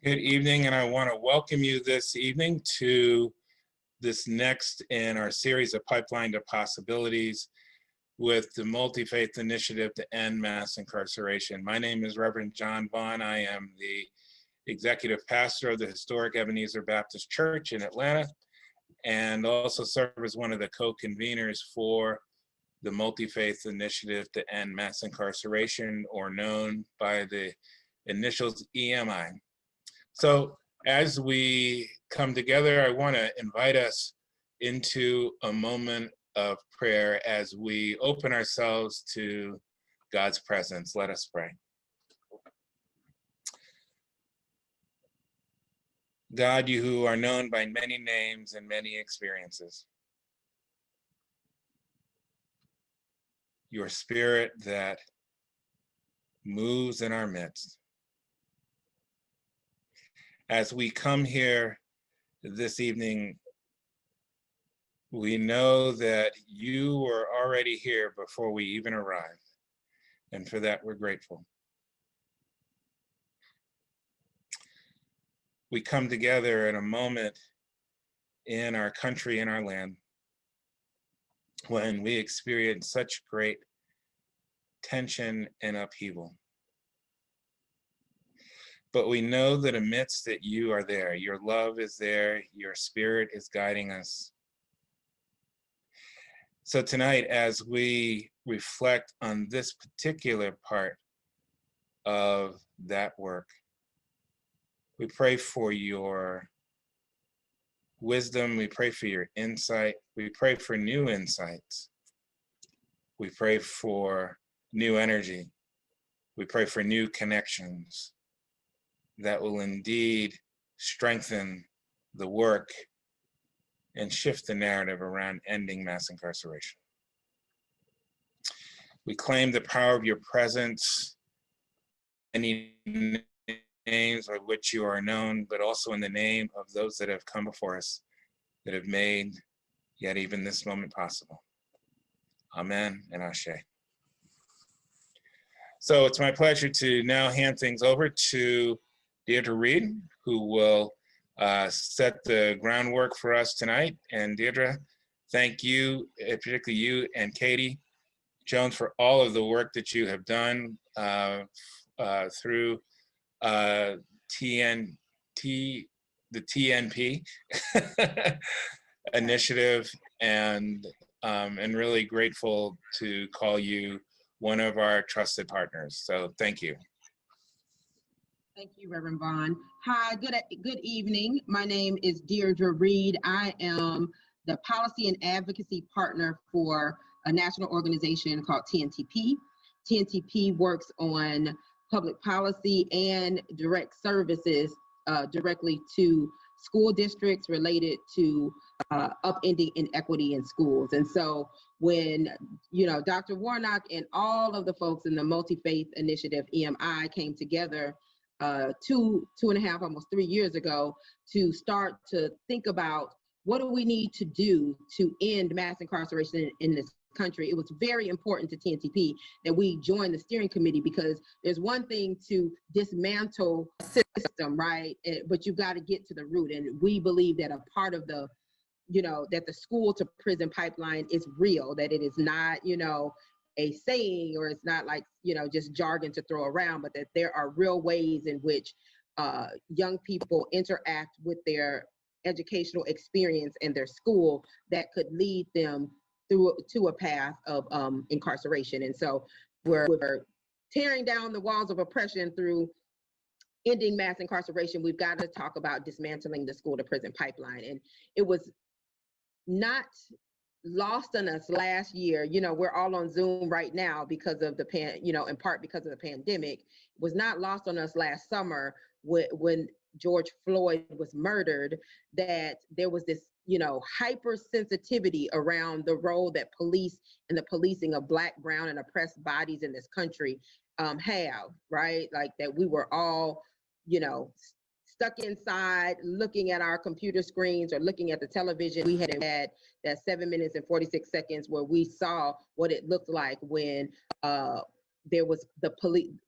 Good evening, and I want to welcome you this evening to this next in our series of Pipeline to Possibilities with the Multi-Faith Initiative to End Mass Incarceration. My name is Reverend John Vaughn. I am the executive pastor of the historic Ebenezer Baptist Church in Atlanta, and also serve as one of the co-conveners for the Multi-Faith Initiative to End Mass Incarceration, or known by the initials EMI. So as we come together, I want to invite us into a moment of prayer as we open ourselves to God's presence. Let us pray. God, you who are known by many names and many experiences, your spirit that moves in our midst. As we come here this evening, we know that you were already here before we even arrived, and for that we're grateful. We come together at a moment in our country, in our land, when we experience such great tension and upheaval. But we know that amidst it, you are there. Your love is there. Your spirit is guiding us. So tonight, as we reflect on this particular part of that work, we pray for your wisdom. We pray for your insight. We pray for new insights. We pray for new energy. We pray for new connections that will indeed strengthen the work and shift the narrative around ending mass incarceration. We claim the power of your presence, any names by which you are known, but also in the name of those that have come before us, that have made yet even this moment possible. Amen and Ashe. So it's my pleasure to now hand things over to Deirdre Reed, who will set the groundwork for us tonight. And Deirdre, thank you, particularly you and Katie Jones, for all of the work that you have done through the TNP initiative, and really grateful to call you one of our trusted partners. So thank you. Thank you, Reverend Vaughn. Hi, good evening. My name is Deirdre Reed. I am the policy and advocacy partner for a national organization called TNTP. TNTP works on public policy and direct services directly to school districts related to upending inequity in schools. And so when, Dr. Warnock and all of the folks in the Multi-Faith Initiative, EMI, came together two and a half, almost 3 years ago, to start to think about what do we need to do to end mass incarceration in this country. It was very important to TNTP that we join the steering committee, because there's one thing to dismantle a system, right? But you've got to get to the root. And we believe that a part of the, that the school to prison pipeline is real, that it is not, a saying, or it's not like, just jargon to throw around, but that there are real ways in which young people interact with their educational experience and their school that could lead them to a path of incarceration. And so we're tearing down the walls of oppression through ending mass incarceration. We've got to talk about dismantling the school to prison pipeline. And it was not lost on us last year. We're all on Zoom right now because of the in part because of the pandemic. It was not lost on us last summer when George Floyd was murdered, that there was this, hypersensitivity around the role that police and the policing of Black, brown, and oppressed bodies in this country have, right? Like that we were all, stuck inside looking at our computer screens or looking at the television. We had that 7 minutes and 46 seconds where we saw what it looked like when there was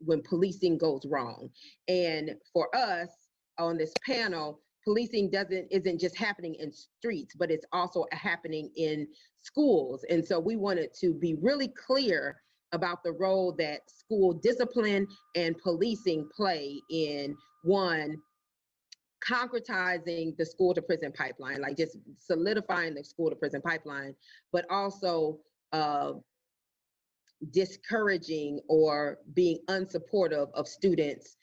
when policing goes wrong. And for us, on this panel, policing isn't just happening in streets, but it's also happening in schools. And so we wanted to be really clear about the role that school discipline and policing play in, one, concretizing the school to prison pipeline, like just solidifying the school to prison pipeline, but also discouraging or being unsupportive of students,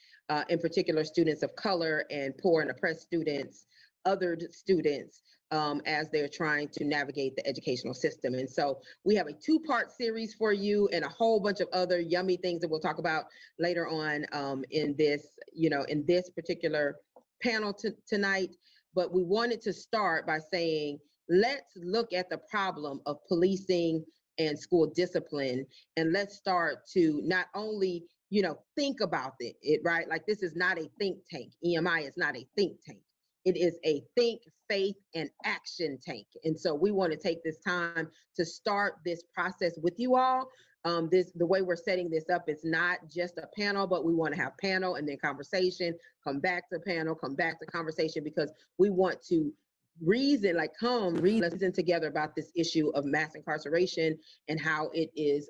in particular students of color and poor and oppressed students, other students, as they're trying to navigate the educational system. And so we have a two-part series for you and a whole bunch of other yummy things that we'll talk about later on in this, in this particular panel tonight. But we wanted to start by saying, let's look at the problem of policing and school discipline, and let's start to not only, think about it, right? Like, this is not a think tank. EMI is not a think tank. It is a think, faith, and action tank. And so we want to take this time to start this process with you all. The way we're setting this up is not just a panel, but we want to have panel and then conversation, come back to panel, come back to conversation, because we want to reason together about this issue of mass incarceration and how it is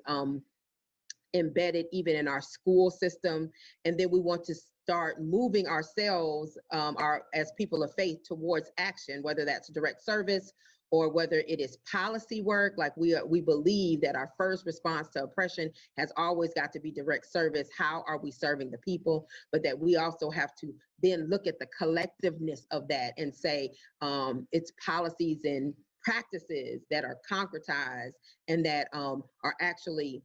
embedded even in our school system. And then we want to start moving ourselves as people of faith towards action, whether that's direct service or whether it is policy work. Like, we believe that our first response to oppression has always got to be direct service. How are we serving the people? But that we also have to then look at the collectiveness of that and say it's policies and practices that are concretized and that are actually,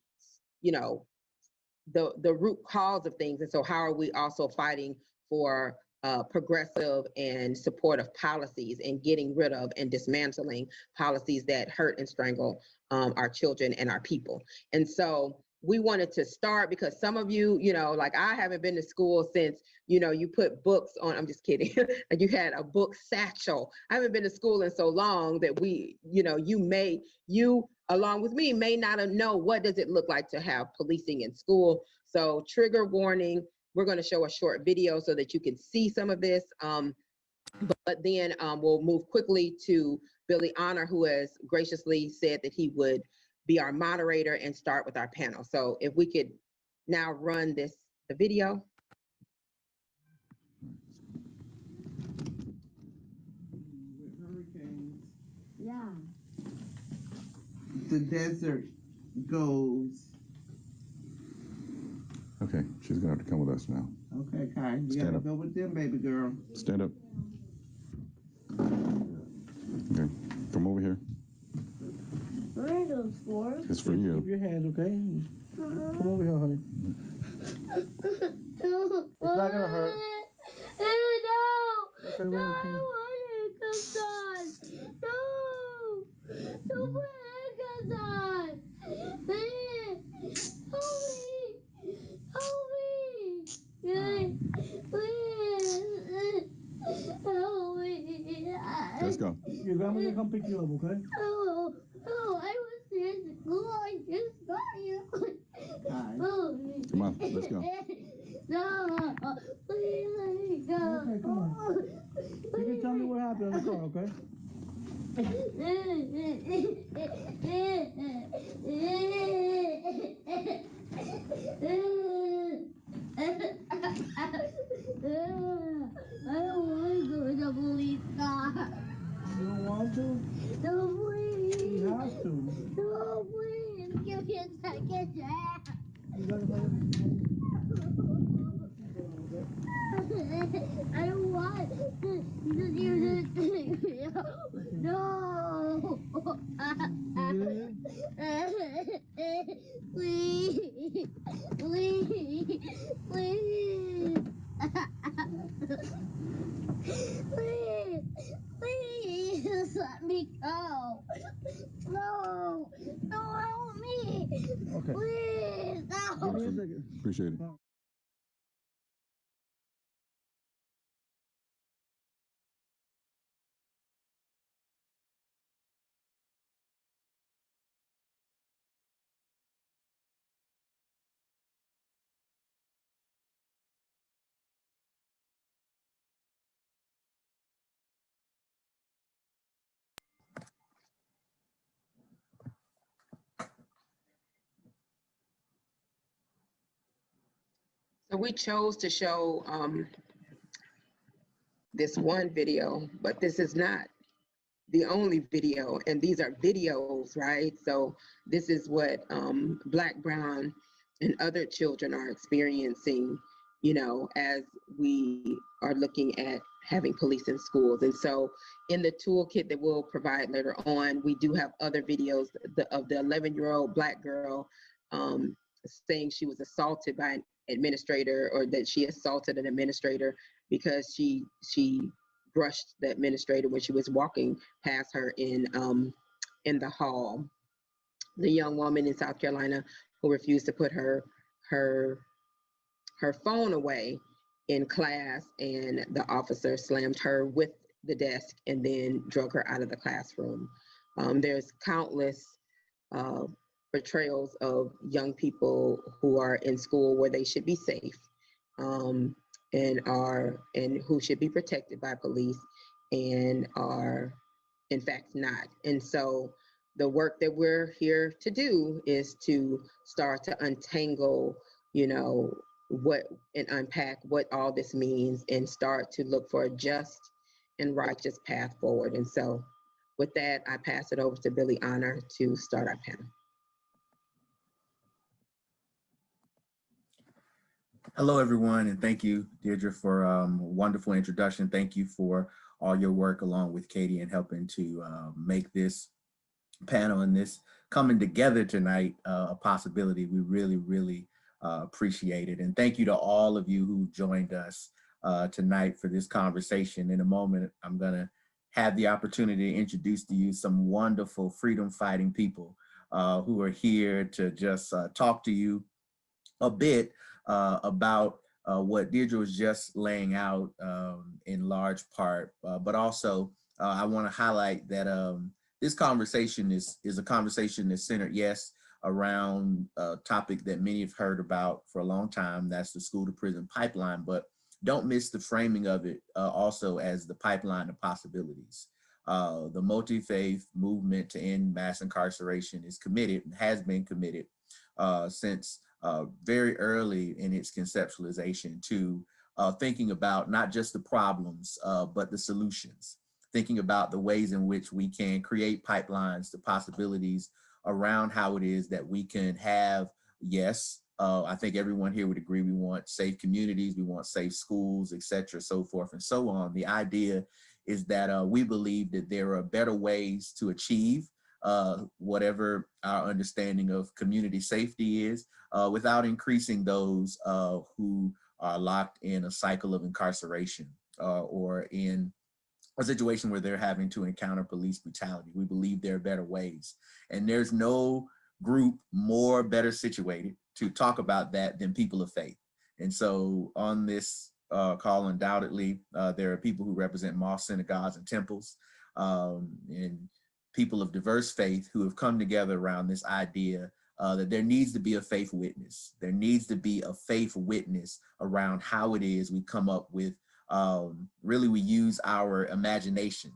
the root cause of things. And so how are we also fighting for progressive and supportive policies and getting rid of and dismantling policies that hurt and strangle our children and our people? And so we wanted to start because some of you, like, I haven't been to school since, you put books on, I'm just kidding, like you had a book satchel. I haven't been to school in so long that you along with me may not know what does it look like to have policing in school. So trigger warning, we're going to show a short video so that you can see some of this. But then we'll move quickly to Billy Honor, who has graciously said that he would be our moderator and start with our panel. So if we could now run the video. Hurricanes. Yeah. The desert goes. Okay, she's gonna have to come with us now. Okay, Kai, you Stand gotta up. go with them, baby girl. Stand up. Okay, come over here. What are those for? It's for you. Keep your hands, okay? Come over here, honey. It's not gonna hurt. No! Okay, No, I want handcuffs on! No! Don't put handcuffs on! Please! Help me! Help me! Please! Help me! Let's go. Your grandma's gonna come pick you up, okay? Oh, I was in school. I just got here. Come on, let's go. No, please let me go. Okay, come on. You can tell me what happened in the car, okay? I don't want to go to the police car. You don't want to? No, please. You have to. No, please. Give me a second chance. You gotta go. I don't want to. You just take me out. No. Please. Please. Please. Please. Please let me go. No. No, help me. Okay. Please. No. Give me a second. Appreciate it. We chose to show this one video, but this is not the only video, and these are videos, right? So this is what Black, brown, and other children are experiencing, you know, as we are looking at having police in schools. And so in the toolkit that we'll provide later on, we do have other videos of the 11-year-old Black girl saying she was assaulted by an administrator, or that she assaulted an administrator because she brushed the administrator when she was walking past her in the hall. The young woman in South Carolina who refused to put her phone away in class, and the officer slammed her with the desk and then drug her out of the classroom. There's countless portrayals of young people who are in school where they should be safe, and who should be protected by police, and are in fact not. And so the work that we're here to do is to start to untangle, you know, what, and unpack what all this means, and start to look for a just and righteous path forward. And so with that, I pass it over to Billy Honor to start our panel. Hello, everyone, and thank you, Deirdre, for a wonderful introduction. Thank you for all your work along with Katie in helping to make this panel and this coming together tonight a possibility. We really, really appreciate it. And thank you to all of you who joined us tonight for this conversation. In a moment, I'm gonna have the opportunity to introduce to you some wonderful freedom fighting people who are here to just talk to you a bit about what Deirdre was just laying out in large part, but also I want to highlight that this conversation is a conversation that's centered, yes, around a topic that many have heard about for a long time. That's the school to prison pipeline, but don't miss the framing of it also as the pipeline of possibilities. The multi-faith movement to end mass incarceration is committed and has been committed since very early in its conceptualization to thinking about not just the problems, but the solutions, thinking about the ways in which we can create pipelines to possibilities around how it is that we can have, yes, I think everyone here would agree we want safe communities, we want safe schools, et cetera, so forth and so on. The idea is that we believe that there are better ways to achieve whatever our understanding of community safety is, without increasing those who are locked in a cycle of incarceration or in a situation where they're having to encounter police brutality. We believe there are better ways. And there's no group more better situated to talk about that than people of faith. And so on this call, undoubtedly, there are people who represent mosques, synagogues, and temples, and people of diverse faith who have come together around this idea that there needs to be a faith witness. There needs to be a faith witness around how it is we come up with, really we use our imagination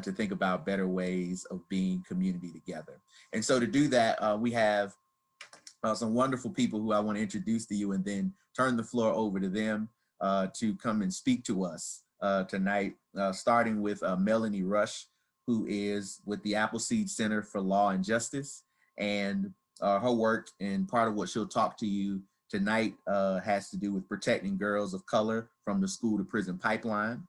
to think about better ways of being community together. And so to do that, we have some wonderful people who I want to introduce to you and then turn the floor over to them to come and speak to us tonight, starting with Melanie Rush, who is with the Appleseed Center for Law and Justice. And her work and part of what she'll talk to you tonight has to do with protecting girls of color from the school to prison pipeline.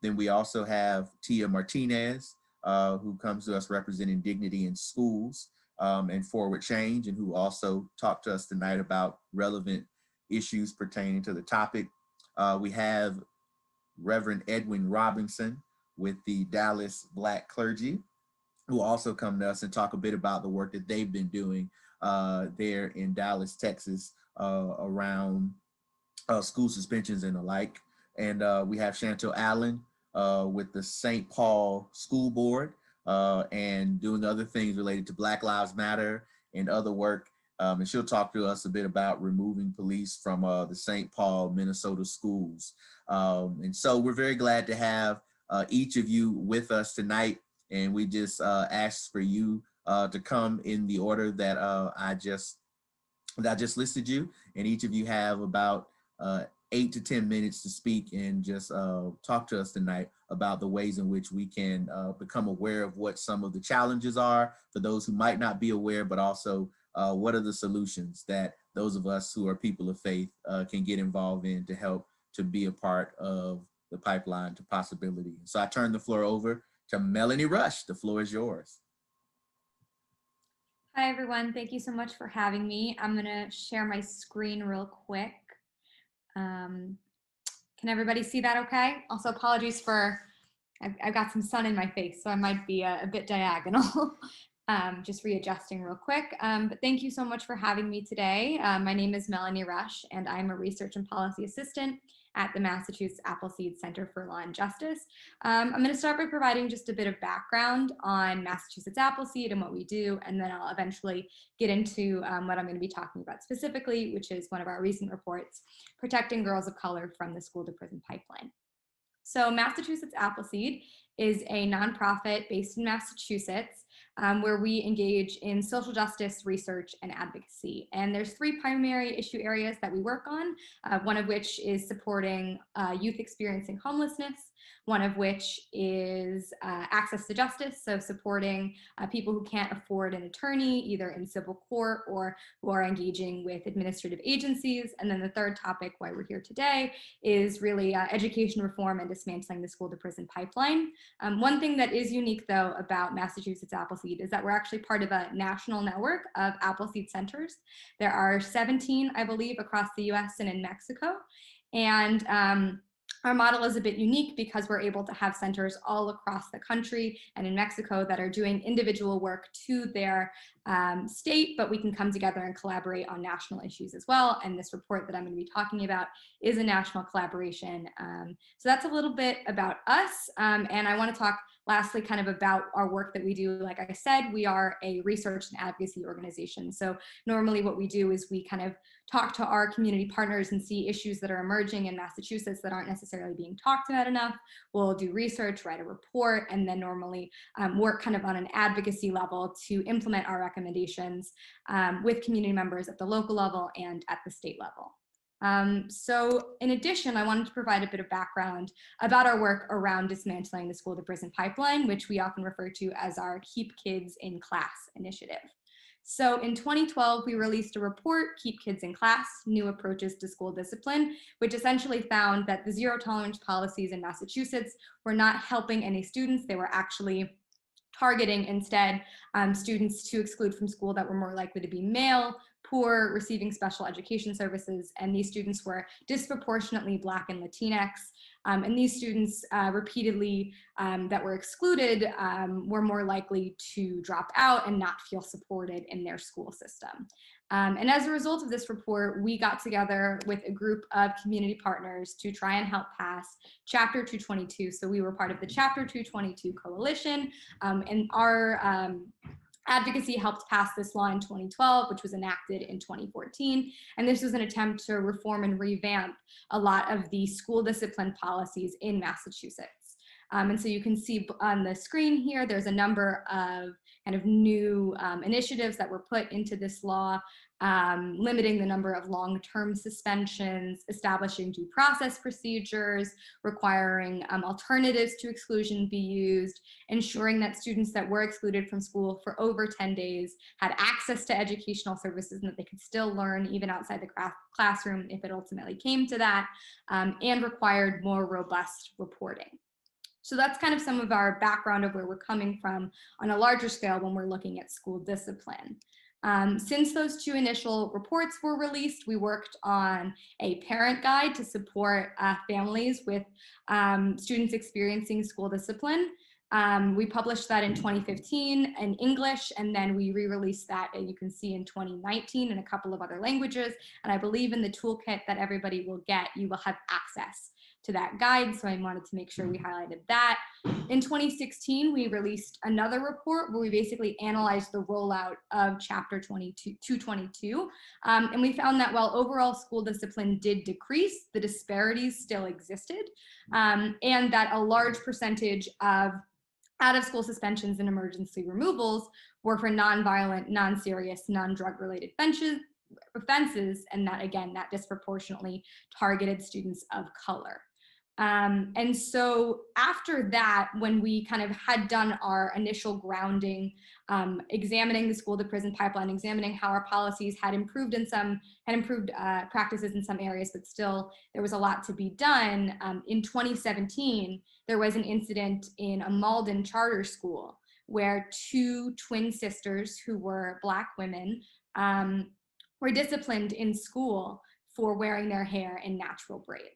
Then we also have Tia Martinez, who comes to us representing Dignity in Schools and Forward Change, and who also talked to us tonight about relevant issues pertaining to the topic. We have Reverend Edwin Robinson with the Dallas Black Clergy, who also come to us and talk a bit about the work that they've been doing there in Dallas, Texas, around school suspensions and the like. And we have Chauntyll Allen with the St. Paul School Board and doing other things related to Black Lives Matter and other work. And she'll talk to us a bit about removing police from the St. Paul, Minnesota schools. And so we're very glad to have each of you with us tonight. And we just ask for you to come in the order that I just listed you. And each of you have about 8 to 10 minutes to speak and just talk to us tonight about the ways in which we can become aware of what some of the challenges are for those who might not be aware, but also what are the solutions that those of us who are people of faith can get involved in to help to be a part of the pipeline to possibility. So I turn the floor over to Melanie Rush. The floor is yours. Hi, everyone. Thank you so much for having me. I'm going to share my screen real quick. Can everybody see that okay? Also, apologies for, I've got some sun in my face, so I might be a bit diagonal. Just readjusting real quick. But thank you so much for having me today. My name is Melanie Rush, and I'm a research and policy assistant at the Massachusetts Appleseed Center for Law and Justice. I'm going to start by providing just a bit of background on Massachusetts Appleseed and what we do, and then I'll eventually get into what I'm going to be talking about specifically, which is one of our recent reports, Protecting Girls of Color from the School to Prison Pipeline. So Massachusetts Appleseed is a nonprofit based in Massachusetts where we engage in social justice research and advocacy. And there's 3 primary issue areas that we work on, one of which is supporting youth experiencing homelessness, one of which is access to justice, so supporting people who can't afford an attorney, either in civil court or who are engaging with administrative agencies. And then the third topic, why we're here today, is really education reform and dismantling the school to prison pipeline. One thing that is unique, though, about Massachusetts Appleseed is that we're actually part of a national network of Appleseed centers. There are 17, I believe, across the US and in Mexico. And our model is a bit unique because we're able to have centers all across the country and in Mexico that are doing individual work to their state, but we can come together and collaborate on national issues as well. And this report that I'm going to be talking about is a national collaboration. So that's a little bit about us. And I want to talk lastly kind of about our work that we do. Like I said, we are a research and advocacy organization. So normally what we do is we kind of talk to our community partners and see issues that are emerging in Massachusetts that aren't necessarily being talked about enough. We'll do research, write a report, and then normally work kind of on an advocacy level to implement our recommendations with community members at the local level and at the state level. So in addition, I wanted to provide a bit of background about our work around dismantling the school to prison pipeline, which we often refer to as our Keep Kids in Class initiative. So in 2012, we released a report, Keep Kids in Class, New Approaches to School Discipline, which essentially found that the zero tolerance policies in Massachusetts were not helping any students. They were actually targeting instead students to exclude from school that were more likely to be male, poor, receiving special education services, and these students were disproportionately Black and Latinx. And these students repeatedly that were excluded were more likely to drop out and not feel supported in their school system. And as a result of this report, we got together with a group of community partners to try and help pass Chapter 222. So we were part of the Chapter 222 coalition, and our advocacy helped pass this law in 2012, which was enacted in 2014. And this was an attempt to reform and revamp a lot of the school discipline policies in Massachusetts. And so you can see on the screen here, there's a number of kind of new initiatives that were put into this law, limiting the number of long-term suspensions, establishing due process procedures, requiring alternatives to exclusion be used, ensuring that students that were excluded from school for over 10 days had access to educational services and that they could still learn even outside the classroom if it ultimately came to that, and required more robust reporting. So that's kind of some of our background of where we're coming from on a larger scale when we're looking at school discipline. Since those 2 initial reports were released, we worked on a parent guide to support families with students experiencing school discipline. We published that in 2015 in English, and then we re-released that, you can see, in 2019 in a couple of other languages. And I believe in the toolkit that everybody will get, you will have access to that guide, so I wanted to make sure we highlighted that. In 2016, we released another report where we basically analyzed the rollout of Chapter 222, and we found that while overall school discipline did decrease, the disparities still existed, and that a large percentage of out-of-school suspensions and emergency removals were for non-violent, non-serious, non-drug related offenses, and that, again, that disproportionately targeted students of color. And so after that, when we kind of had done our initial grounding, examining the school to prison pipeline, examining how our policies had improved practices in some areas, but still there was a lot to be done. In 2017, there was an incident in a Malden charter school where 2 twin sisters who were Black women were disciplined in school for wearing their hair in natural braids.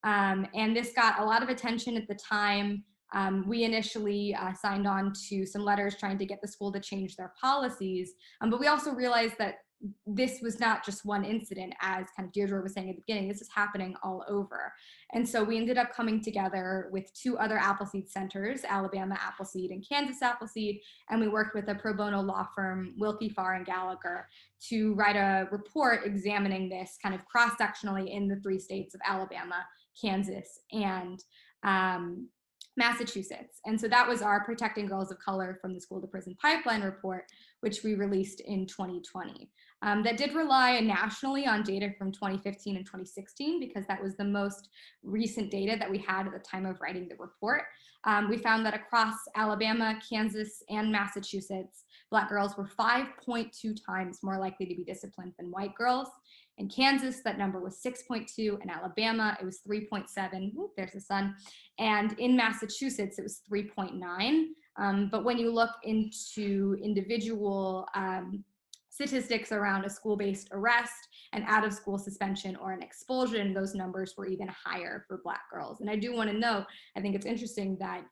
And this got a lot of attention at the time. We initially signed on to some letters trying to get the school to change their policies, but we also realized that this was not just one incident, as kind of Deirdre was saying at the beginning. This is happening all over. And so we ended up coming together with 2 other Appleseed centers, Alabama Appleseed and Kansas Appleseed, and we worked with a pro bono law firm, Wilkie, Farr, and Gallagher, to write a report examining this kind of cross-sectionally in the 3 states of Alabama, Kansas, and Massachusetts. And so that was our Protecting Girls of Color from the School to Prison Pipeline report, which we released in 2020. That did rely nationally on data from 2015 and 2016, because that was the most recent data that we had at the time of writing the report. We found that across Alabama, Kansas, and Massachusetts, Black girls were 5.2 times more likely to be disciplined than white girls. In Kansas, that number was 6.2. In Alabama, it was 3.7. Ooh, there's the sun. And in Massachusetts, it was 3.9. But when you look into individual statistics around a school-based arrest, an out-of-school suspension, or an expulsion, those numbers were even higher for Black girls. And I do want to note, I think it's interesting that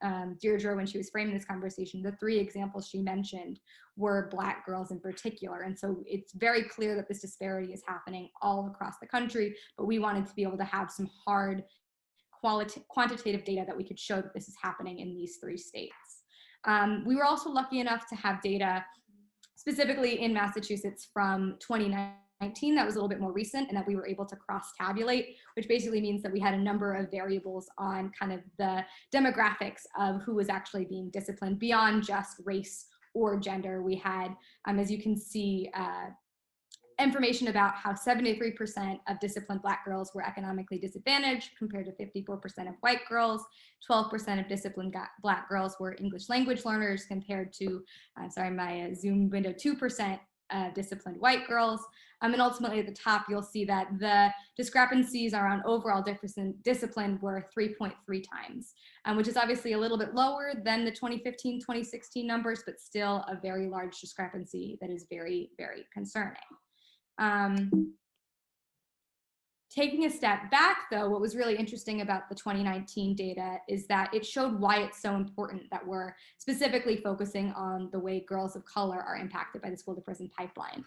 Deirdre, when she was framing this conversation, the 3 examples she mentioned were Black girls in particular. And so it's very clear that this disparity is happening all across the country, but we wanted to be able to have some hard quantitative data that we could show that this is happening in these 3 states. We were also lucky enough to have data specifically in Massachusetts from 2019 that was a little bit more recent, and that we were able to cross-tabulate, which basically means that we had a number of variables on kind of the demographics of who was actually being disciplined beyond just race or gender. We had, as you can see, information about how 73% of disciplined Black girls were economically disadvantaged compared to 54% of white girls. 12% of disciplined Black girls were English language learners compared to, sorry, my Zoom window, 2% disciplined white girls. And ultimately at the top, you'll see that the discrepancies around overall discipline were 3.3 times, which is obviously a little bit lower than the 2015-2016 numbers, but still a very large discrepancy that is very, very concerning. Taking a step back, though, what was really interesting about the 2019 data is that it showed why it's so important that we're specifically focusing on the way girls of color are impacted by the school to prison pipeline.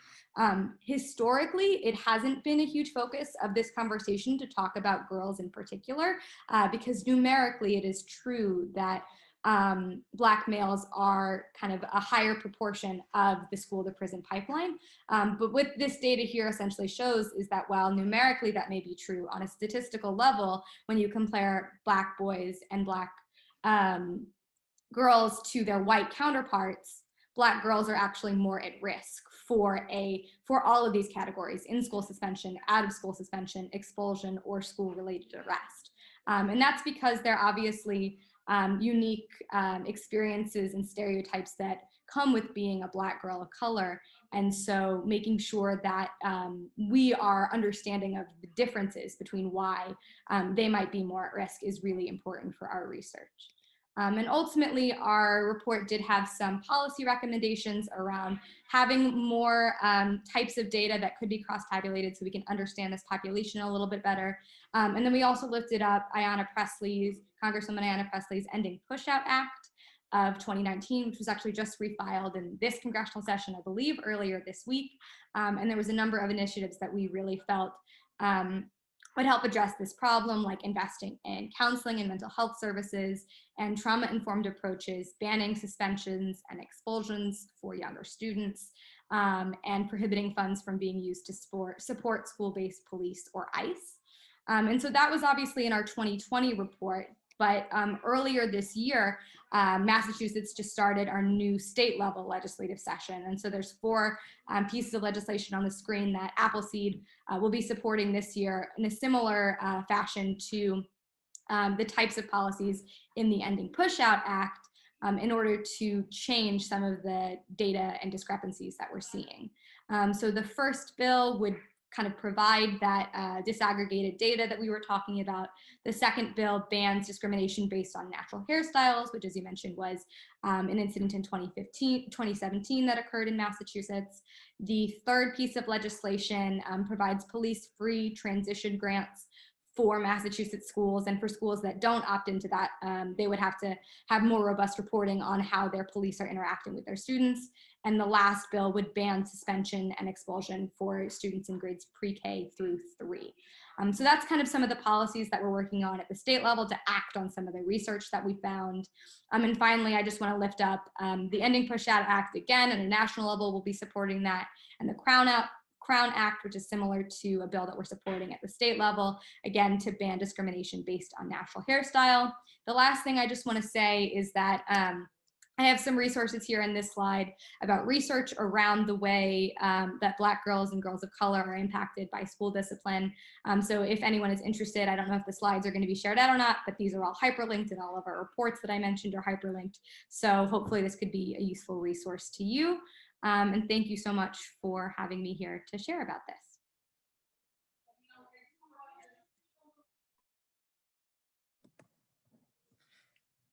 Historically, it hasn't been a huge focus of this conversation to talk about girls in particular, because numerically it is true that Black males are kind of a higher proportion of the school to prison pipeline. But what this data here essentially shows is that while numerically that may be true, on a statistical level, when you compare Black boys and Black girls to their white counterparts, Black girls are actually more at risk for all of these categories: in-school suspension, out-of-school suspension, expulsion, or school-related arrest. And that's because they're obviously unique experiences and stereotypes that come with being a Black girl of color. And so making sure that we are understanding of the differences between why they might be more at risk is really important for our research. And ultimately, our report did have some policy recommendations around having more types of data that could be cross-tabulated so we can understand this population a little bit better. And then we also lifted up Congresswoman Ayanna Pressley's Ending Pushout Act of 2019, which was actually just refiled in this congressional session, I believe, earlier this week. And there was a number of initiatives that we really felt would help address this problem, like investing in counseling and mental health services and trauma-informed approaches, banning suspensions and expulsions for younger students, and prohibiting funds from being used to support school-based police or ICE. And so that was obviously in our 2020 report. But earlier this year, Massachusetts just started our new state level legislative session. And so there's 4 pieces of legislation on the screen that Appleseed will be supporting this year in a similar fashion to the types of policies in the Ending Pushout Act in order to change some of the data and discrepancies that we're seeing. So the first bill would kind of provide that disaggregated data that we were talking about. The second bill bans discrimination based on natural hairstyles, which, as you mentioned, was an incident in 2017 that occurred in Massachusetts. The third piece of legislation provides police-free transition grants for Massachusetts schools, and for schools that don't opt into that, they would have to have more robust reporting on how their police are interacting with their students. And the last bill would ban suspension and expulsion for students in grades pre-K through 3. So that's kind of some of the policies that we're working on at the state level to act on some of the research that we found. And finally, I just want to lift up the Ending Pushout Act again at a national level. We'll be supporting that, and the Crown Act, which is similar to a bill that we're supporting at the state level, again, to ban discrimination based on natural hairstyle. The last thing I just want to say is that I have some resources here in this slide about research around the way that Black girls and girls of color are impacted by school discipline. So if anyone is interested, I don't know if the slides are going to be shared out or not, but these are all hyperlinked, and all of our reports that I mentioned are hyperlinked. So hopefully this could be a useful resource to you. And thank you so much for having me here to share about this.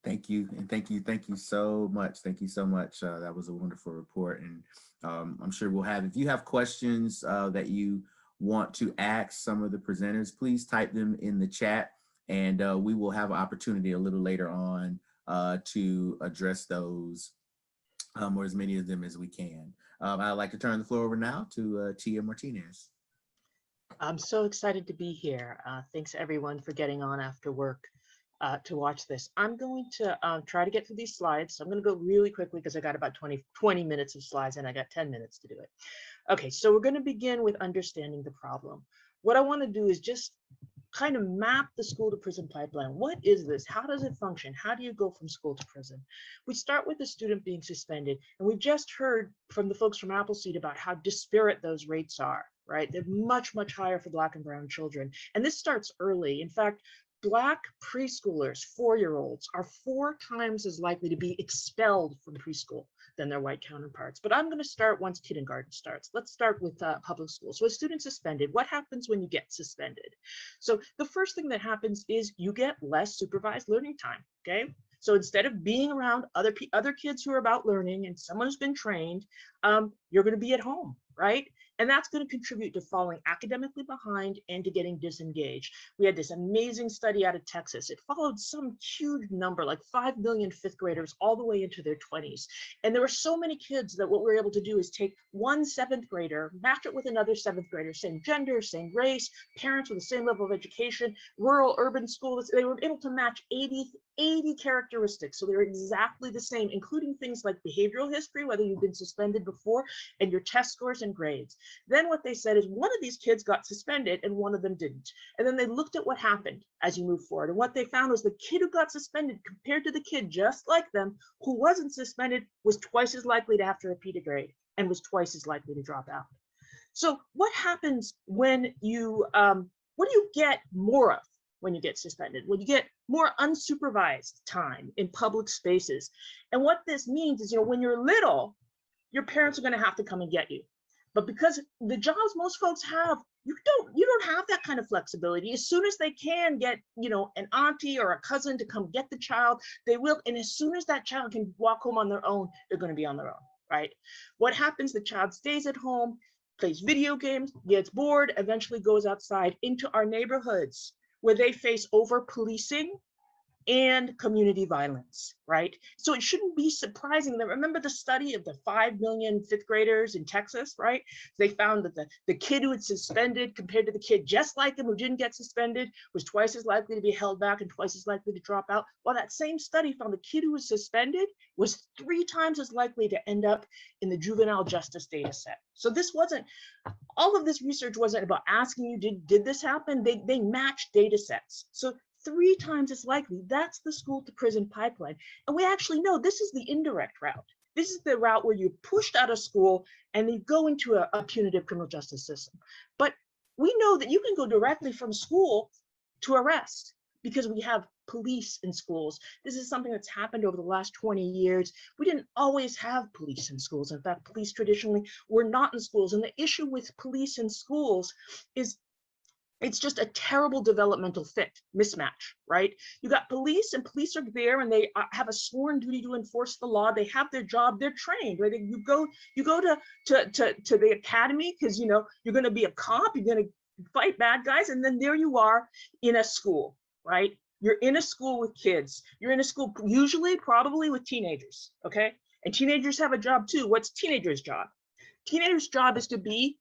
Thank you, and thank you so much. Thank you so much. That was a wonderful report, and I'm sure we'll have, if you have questions that you want to ask some of the presenters, please type them in the chat, and we will have an opportunity a little later on to address those, or as many of them as we can. I'd like to turn the floor over now to Tia Martinez. I'm so excited to be here. Thanks everyone for getting on after work to watch this. I'm going to try to get through these slides. So I'm going to go really quickly because I got about 20 minutes of slides and I got 10 minutes to do it. Okay, so we're going to begin with understanding the problem. What I want to do is just kind of map the school to prison pipeline. What is this? How does it function? How do you go from school to prison? We start with the student being suspended, and we just heard from the folks from Appleseed about how disparate those rates are, right? They're much, much higher for Black and brown children. And this starts early. In fact, Black preschoolers, 4-year-olds, are 4 times as likely to be expelled from preschool than their white counterparts. But I'm going to start once kindergarten starts. Let's start with public school. So a student suspended, what happens when you get suspended? So the first thing that happens is you get less supervised learning time, okay? So instead of being around other kids who are about learning and someone who's been trained, you're going to be at home, right? And that's going to contribute to falling academically behind and to getting disengaged. We had this amazing study out of Texas. It followed some huge number, like 5 million 5th graders all the way into their 20s. And there were so many kids that what we were able to do is take one 7th grader, match it with another 7th grader, same gender, same race, parents with the same level of education, rural, urban schools. They were able to match 80 characteristics. So they're exactly the same, including things like behavioral history, whether you've been suspended before, and your test scores and grades. Then what they said is one of these kids got suspended and one of them didn't. And then they looked at what happened as you move forward. And what they found was the kid who got suspended compared to the kid just like them who wasn't suspended was twice as likely to have to repeat a grade and was twice as likely to drop out. So what happens when you, what do you get more of when you get suspended? Well, you get more unsupervised time in public spaces. And what this means is, when you're little, your parents are going to have to come and get you. But because the jobs most folks have, you don't have that kind of flexibility. As soon as they can get, an auntie or a cousin to come get the child, they will. And as soon as that child can walk home on their own, they're going to be on their own, right? What happens? The child stays at home, plays video games, gets bored, eventually goes outside into our neighborhoods where they face over-policing and community violence, right? So it shouldn't be surprising that, remember the study of the 5 million 5th graders in Texas, right? They found that the kid who had suspended compared to the kid just like him who didn't get suspended was twice as likely to be held back and twice as likely to drop out. While that same study found the kid who was suspended was 3 times as likely to end up in the juvenile justice data set. So this wasn't, all of this research wasn't about asking you, did this happen? They matched data sets. So 3 times as likely. That's the school to prison pipeline. And we actually know this is the indirect route. This is the route where you're pushed out of school and then go into a punitive criminal justice system. But we know that you can go directly from school to arrest because we have police in schools. This is something that's happened over the last 20 years. We didn't always have police in schools. In fact, police traditionally were not in schools. And the issue with police in schools is it's just a terrible developmental fit mismatch, right? You got police, and police are there, and they have a sworn duty to enforce the law. They have their job. They're trained, right? You go to the academy because you're going to be a cop. You're going to fight bad guys, and then there you are in a school, right? You're in a school with kids. You're in a school usually, probably with teenagers, okay? And teenagers have a job too. What's teenagers' job? Teenagers' job is to be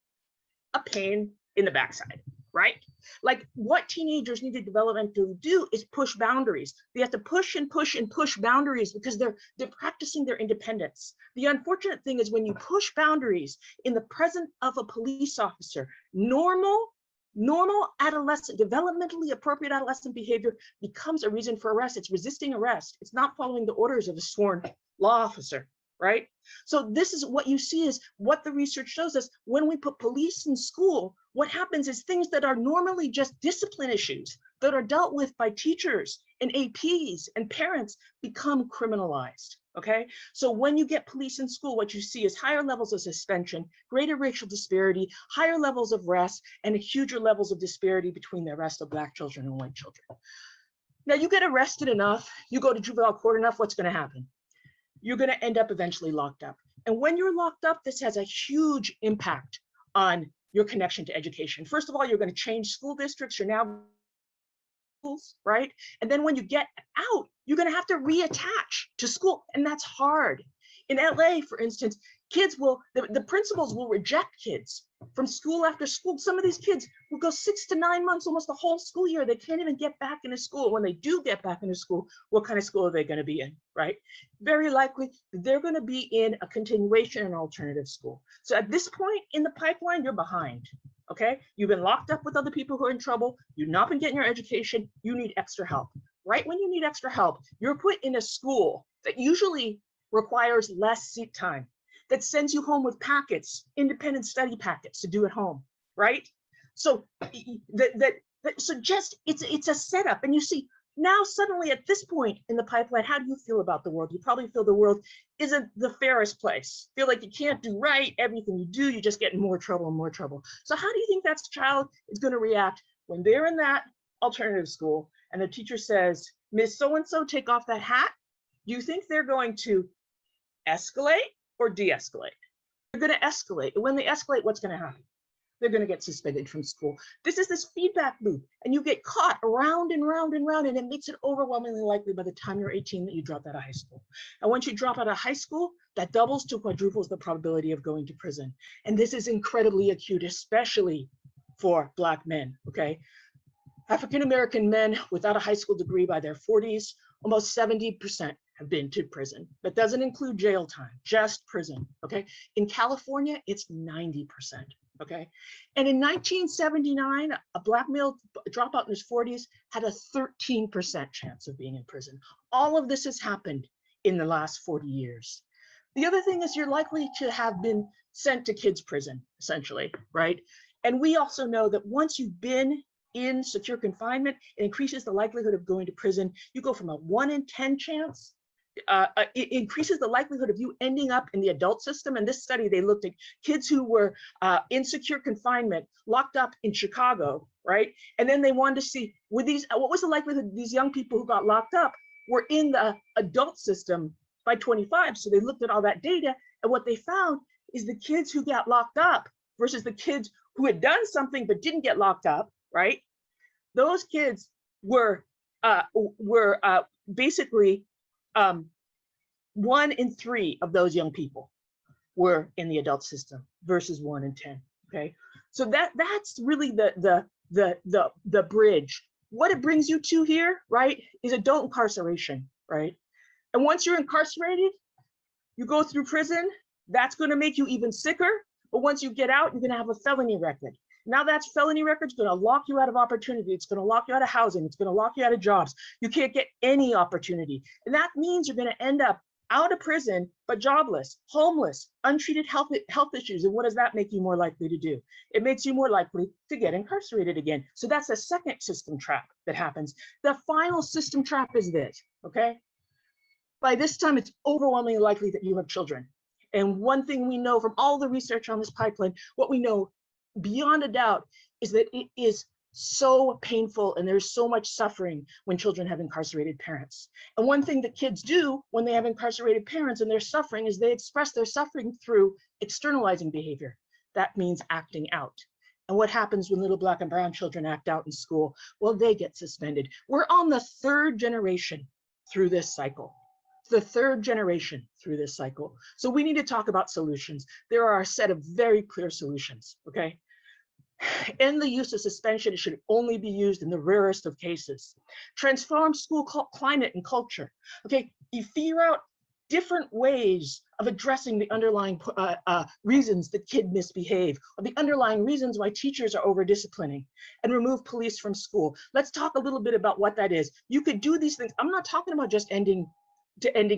a pain in the backside. Right? Like what teenagers need to developmentally do is push boundaries. They have to push and push and push boundaries because they're practicing their independence. The unfortunate thing is when you push boundaries in the presence of a police officer, normal adolescent, developmentally appropriate adolescent behavior becomes a reason for arrest. It's resisting arrest. It's not following the orders of a sworn law officer. Right? So this is what you see is what the research shows us. When we put police in school, what happens is things that are normally just discipline issues that are dealt with by teachers and APs and parents become criminalized. Okay, so when you get police in school, what you see is higher levels of suspension, greater racial disparity, higher levels of arrest, and huger levels of disparity between the arrest of Black children and white children. Now you get arrested enough, you go to juvenile court enough, what's going to happen? You're going to end up eventually locked up. And when you're locked up, this has a huge impact on your connection to education. First of all, you're going to change school districts. You're now schools, right? And then when you get out, you're going to have to reattach to school. And that's hard. In LA, for instance, kids will, the principals will reject kids from school after school. Some of these kids will go 6 to 9 months, almost the whole school year. They can't even get back into school. When they do get back into school, what kind of school are they going to be in, right? Very likely they're going to be in a continuation and alternative school. So at this point in the pipeline, you're behind, okay? You've been locked up with other people who are in trouble. You've not been getting your education. You need extra help. Right when you need extra help, you're put in a school that usually requires less seat time, that sends you home with packets, independent study packets to do at home, right? So it's a setup. And you see, now suddenly at this point in the pipeline, how do you feel about the world? You probably feel the world isn't the fairest place. Feel like you can't do right. Everything you do, you just get in more trouble and more trouble. So how do you think that child is going to react when they're in that alternative school and the teacher says, Miss So-and-so, take off that hat? Do you think they're going to escalate or de-escalate? They're going to escalate. And when they escalate, what's going to happen? They're going to get suspended from school. This is this feedback loop, and you get caught around and round and round, and it makes it overwhelmingly likely by the time you're 18 that you drop out of high school. And once you drop out of high school, that doubles to quadruples the probability of going to prison. And this is incredibly acute, especially for Black men, okay? African-American men without a high school degree by their 40s, almost 70% have been to prison. That doesn't include jail time, just prison, okay? In California, it's 90%, okay? And in 1979, a Black male dropout in his 40s had a 13% chance of being in prison. All of this has happened in the last 40 years. The other thing is you're likely to have been sent to kids' prison, essentially, right? And we also know that once you've been in secure confinement, it increases the likelihood of going to prison. You go from a 1 in 10 chance, it increases the likelihood of you ending up in the adult system. In this study, they looked at kids who were in secure confinement, locked up in Chicago, right? And then they wanted to see, what was the likelihood these young people who got locked up were in the adult system by 25. So they looked at all that data, and what they found is the kids who got locked up versus the kids who had done something but didn't get locked up, right? Those kids were basically 1 in 3 of those young people were in the adult system versus 1 in 10. Okay, so that's really the bridge. What it brings you to here, right, is adult incarceration, right? And once you're incarcerated, you go through prison. That's going to make you even sicker. But once you get out, you're going to have a felony record. Now that's felony record. It's going to lock you out of opportunity. It's going to lock you out of housing. It's going to lock you out of jobs. You can't get any opportunity. And that means you're going to end up out of prison, but jobless, homeless, untreated health issues. And what does that make you more likely to do? It makes you more likely to get incarcerated again. So that's a second system trap that happens. The final system trap is this, okay? By this time, it's overwhelmingly likely that you have children. And one thing we know from all the research on this pipeline, what we know beyond a doubt is that it is so painful and there's so much suffering when children have incarcerated parents. And one thing that kids do when they have incarcerated parents and they're suffering is they express their suffering through externalizing behavior. That means acting out. And what happens when little Black and brown children act out in school? Well, they get suspended. We're on the third generation through this cycle. The third generation through this cycle. So we need to talk about solutions. There are a set of very clear solutions, okay? In the use of suspension, it should only be used in the rarest of cases. Transform school climate and culture. Okay, you figure out different ways of addressing the underlying reasons that kids misbehave, or the underlying reasons why teachers are over-disciplining, and remove police from school. Let's talk a little bit about what that is. You could do these things. I'm not talking about just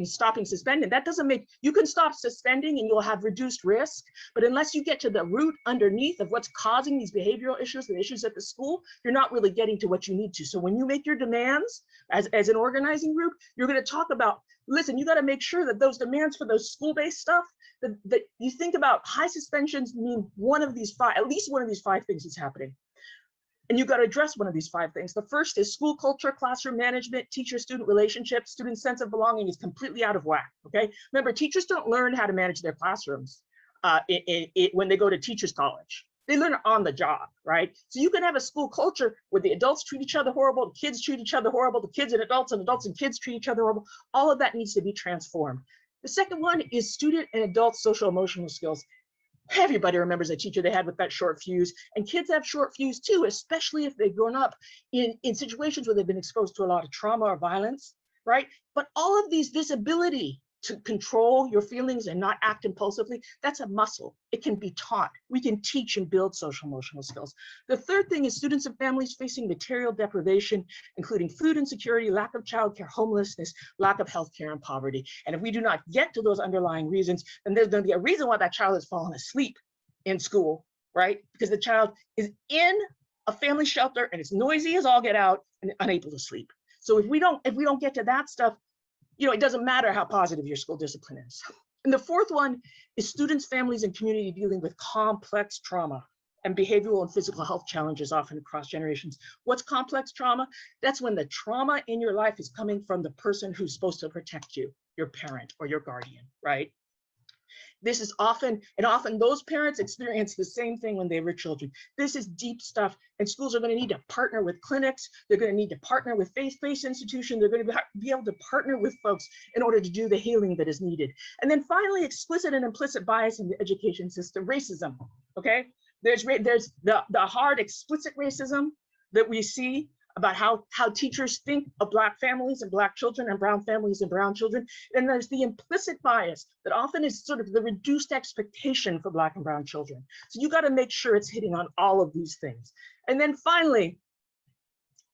stopping suspending. That doesn't make, you can stop suspending and you'll have reduced risk, but unless you get to the root underneath of what's causing these behavioral issues, the issues at the school, you're not really getting to what you need to. So when you make your demands as an organizing group, you're going to talk about, listen, you got to make sure that those demands for those school-based stuff, that you think about high suspensions mean one of these five, at least one of these five things is happening. And you've got to address one of these five things. The first is school culture, classroom management, teacher-student relationships, student sense of belonging is completely out of whack, okay? Remember, teachers don't learn how to manage their classrooms when they go to teachers college. They learn on the job, right? So you can have a school culture where the adults treat each other horrible, the kids treat each other horrible, the kids and adults and kids treat each other horrible. All of that needs to be transformed. The second one is student and adult social emotional skills. Everybody remembers a teacher they had with that short fuse, and kids have short fuse too, especially if they've grown up in situations where they've been exposed to a lot of trauma or violence, right? But all of this ability to control your feelings and not act impulsively, that's a muscle. It can be taught. We can teach and build social emotional skills. The third thing is students and families facing material deprivation, including food insecurity, lack of childcare, homelessness, lack of healthcare, and poverty. And if we do not get to those underlying reasons, then there's going to be a reason why that child has fallen asleep in school, right? Because the child is in a family shelter and it's noisy as all get out and unable to sleep. So if we don't get to that stuff, it doesn't matter how positive your school discipline is. And the fourth one is students, families, and community dealing with complex trauma and behavioral and physical health challenges, often across generations. What's complex trauma? That's when the trauma in your life is coming from the person who's supposed to protect you, your parent or your guardian, right? This is often those parents experience the same thing when they were children. This is deep stuff, and schools are going to need to partner with clinics. They're going to need to partner with faith-based institutions. They're going to be able to partner with folks in order to do the healing that is needed. And then finally, explicit and implicit bias in the education system, racism, okay? There's the hard explicit racism that we see about how teachers think of Black families and Black children and brown families and brown children. And there's the implicit bias that often is sort of the reduced expectation for Black and brown children. So you got to make sure it's hitting on all of these things. And then finally,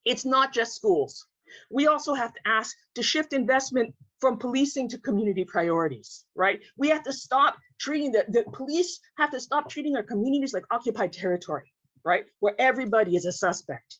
it's not just schools. We also have to ask to shift investment from policing to community priorities, right? We have to stop treating the police have to stop treating their communities like occupied territory, right? Where everybody is a suspect.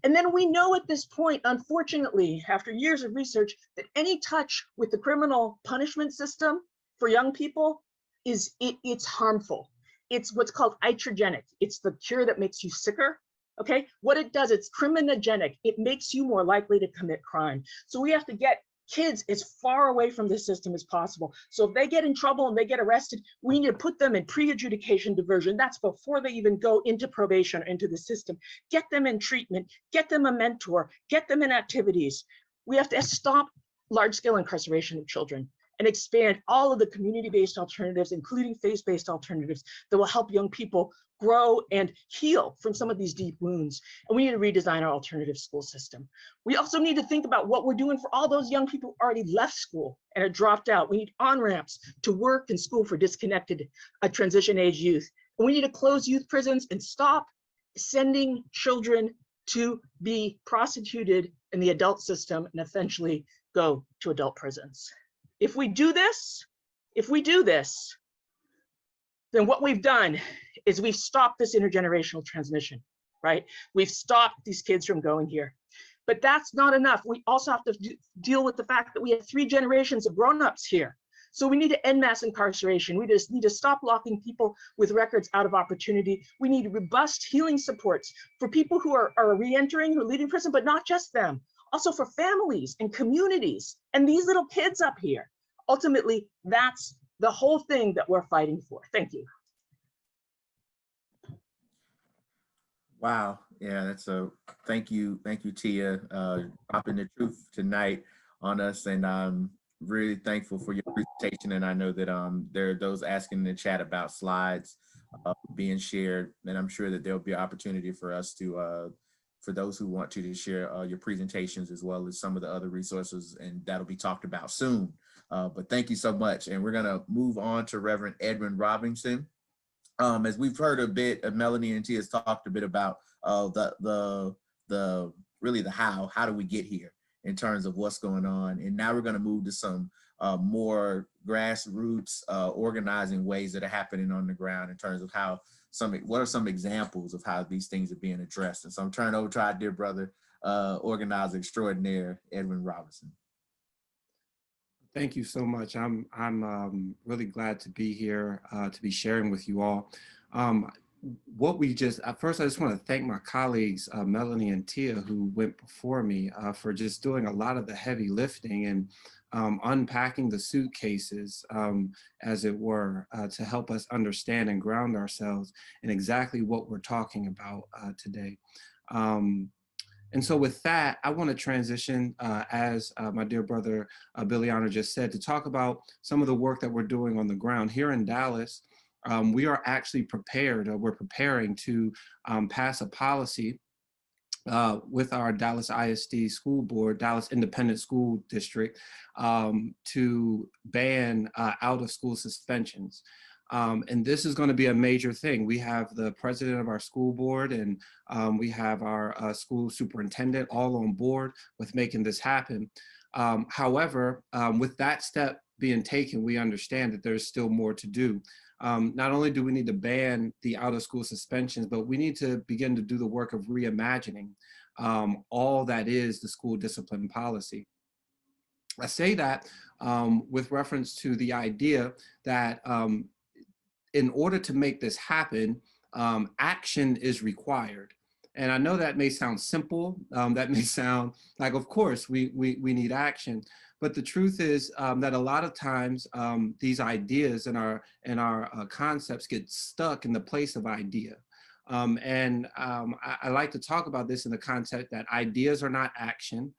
And then we know at this point, unfortunately, after years of research, that any touch with the criminal punishment system for young people it's harmful. It's what's called iatrogenic. It's the cure that makes you sicker. Okay, what it does, it's criminogenic. It makes you more likely to commit crime. So we have to get kids as far away from this system as possible. So if they get in trouble and they get arrested, we need to put them in pre-adjudication diversion. That's before they even go into probation or into the system. Get them in treatment, get them a mentor, get them in activities. We have to stop large-scale incarceration of children and expand all of the community-based alternatives, including faith-based alternatives that will help young people grow and heal from some of these deep wounds. And we need to redesign our alternative school system. We also need to think about what we're doing for all those young people who already left school and are dropped out. We need on-ramps to work and school for disconnected transition age youth. We need to close youth prisons and stop sending children to be prosecuted in the adult system and eventually go to adult prisons. If we do this, then what we've done is we've stopped this intergenerational transmission, right? We've stopped these kids from going here. But that's not enough. We also have to deal with the fact that we have 3 generations of grown-ups here. So we need to end mass incarceration. We just need to stop locking people with records out of opportunity. We need robust healing supports for people who are re-entering, who are leaving prison, but not just them. Also for families and communities and these little kids up here. Ultimately, that's the whole thing that we're fighting for. Thank you. Wow. Yeah, that's thank you, Tia, dropping the truth tonight on us, and I'm really thankful for your presentation. And I know that there are those asking in the chat about slides being shared, and I'm sure that there'll be an opportunity for us to, for those who want to share your presentations as well as some of the other resources, and that'll be talked about soon. But thank you so much, and we're gonna move on to Reverend Edwin Robinson. As we've heard a bit, Melanie and Tia has talked a bit about really the how do we get here in terms of what's going on. And now we're going to move to some more grassroots organizing ways that are happening on the ground in terms of how what are some examples of how these things are being addressed. And so I'm turning over to our dear brother, organizer extraordinaire, Edwin Robinson. Thank you so much. I'm really glad to be here to be sharing with you all. What we just, first I just want to thank my colleagues, Melanie and Tia, who went before me for just doing a lot of the heavy lifting and unpacking the suitcases, as it were, to help us understand and ground ourselves in exactly what we're talking about today. And so with that, I want to transition, as my dear brother Biliana just said, to talk about some of the work that we're doing on the ground. Here in Dallas, we are actually prepared, we're preparing to pass a policy with our Dallas ISD school board, Dallas Independent School District, to ban out-of-school suspensions. And this is going to be a major thing. We have the president of our school board and we have our school superintendent all on board with making this happen. However, with that step being taken, we understand that there's still more to do. Not only do we need to ban the out-of-school suspensions, but we need to begin to do the work of reimagining all that is the school discipline policy. I say that with reference to the idea that in order to make this happen, action is required. And I know that may sound simple, that may sound like, of course, we need action. But the truth is that a lot of times these ideas and our concepts get stuck in the place of idea. I like to talk about this in the context that ideas are not action,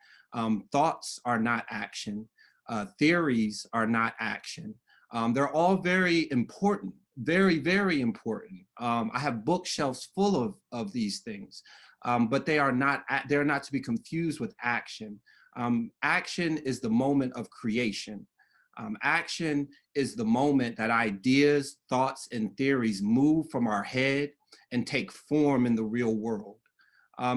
thoughts are not action, theories are not action. They're all very important. Very, very important. I have bookshelves full of these things, but they're not to be confused with action. Action is the moment of creation. Action is the moment that ideas, thoughts, and theories move from our head and take form in the real world. We are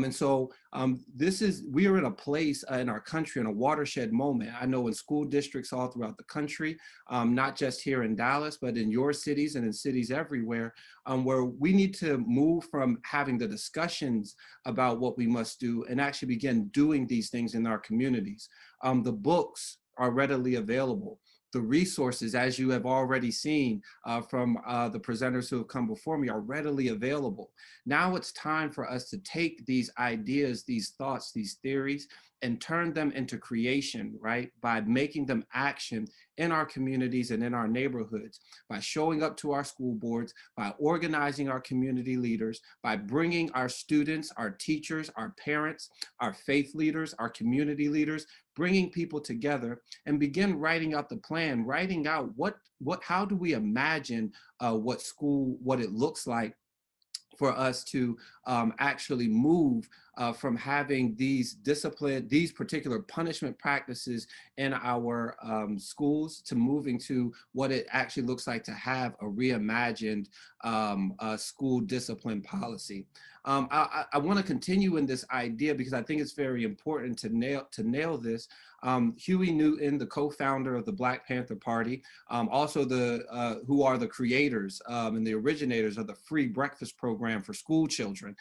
in a place in our country, in a watershed moment. I know in school districts all throughout the country, not just here in Dallas, but in your cities and in cities everywhere, where we need to move from having the discussions about what we must do and actually begin doing these things in our communities. The books are readily available. The resources, as you have already seen from the presenters who have come before me, are readily available. Now it's time for us to take these ideas, these thoughts, these theories, and turn them into creation, right? By making them action in our communities and in our neighborhoods, by showing up to our school boards, by organizing our community leaders, by bringing our students, our teachers, our parents, our faith leaders, our community leaders, bringing people together and begin writing out the plan, writing out how do we imagine what it looks like for us to actually move from having these particular punishment practices in our schools to moving to what it actually looks like to have a reimagined school discipline policy. I want to continue in this idea because I think it's very important to nail this. Huey Newton, the co-founder of the Black Panther Party, also who are the creators and the originators of the free breakfast program for school children.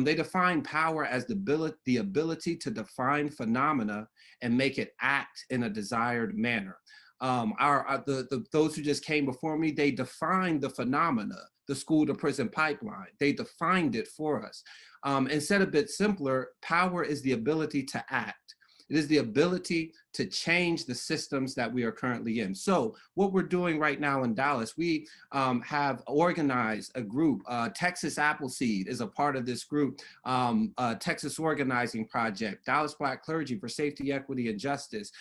They define power as the ability to define phenomena and make it act in a desired manner. Those who just came before me, they defined the phenomena, the school to prison pipeline. They defined it for us. And said a bit simpler, power is the ability to act. It is the ability to change the systems that we are currently in. So what we're doing right now in Dallas, we have organized a group. Texas Appleseed is a part of this group. Texas Organizing Project, Dallas Black Clergy for Safety, Equity, and Justice.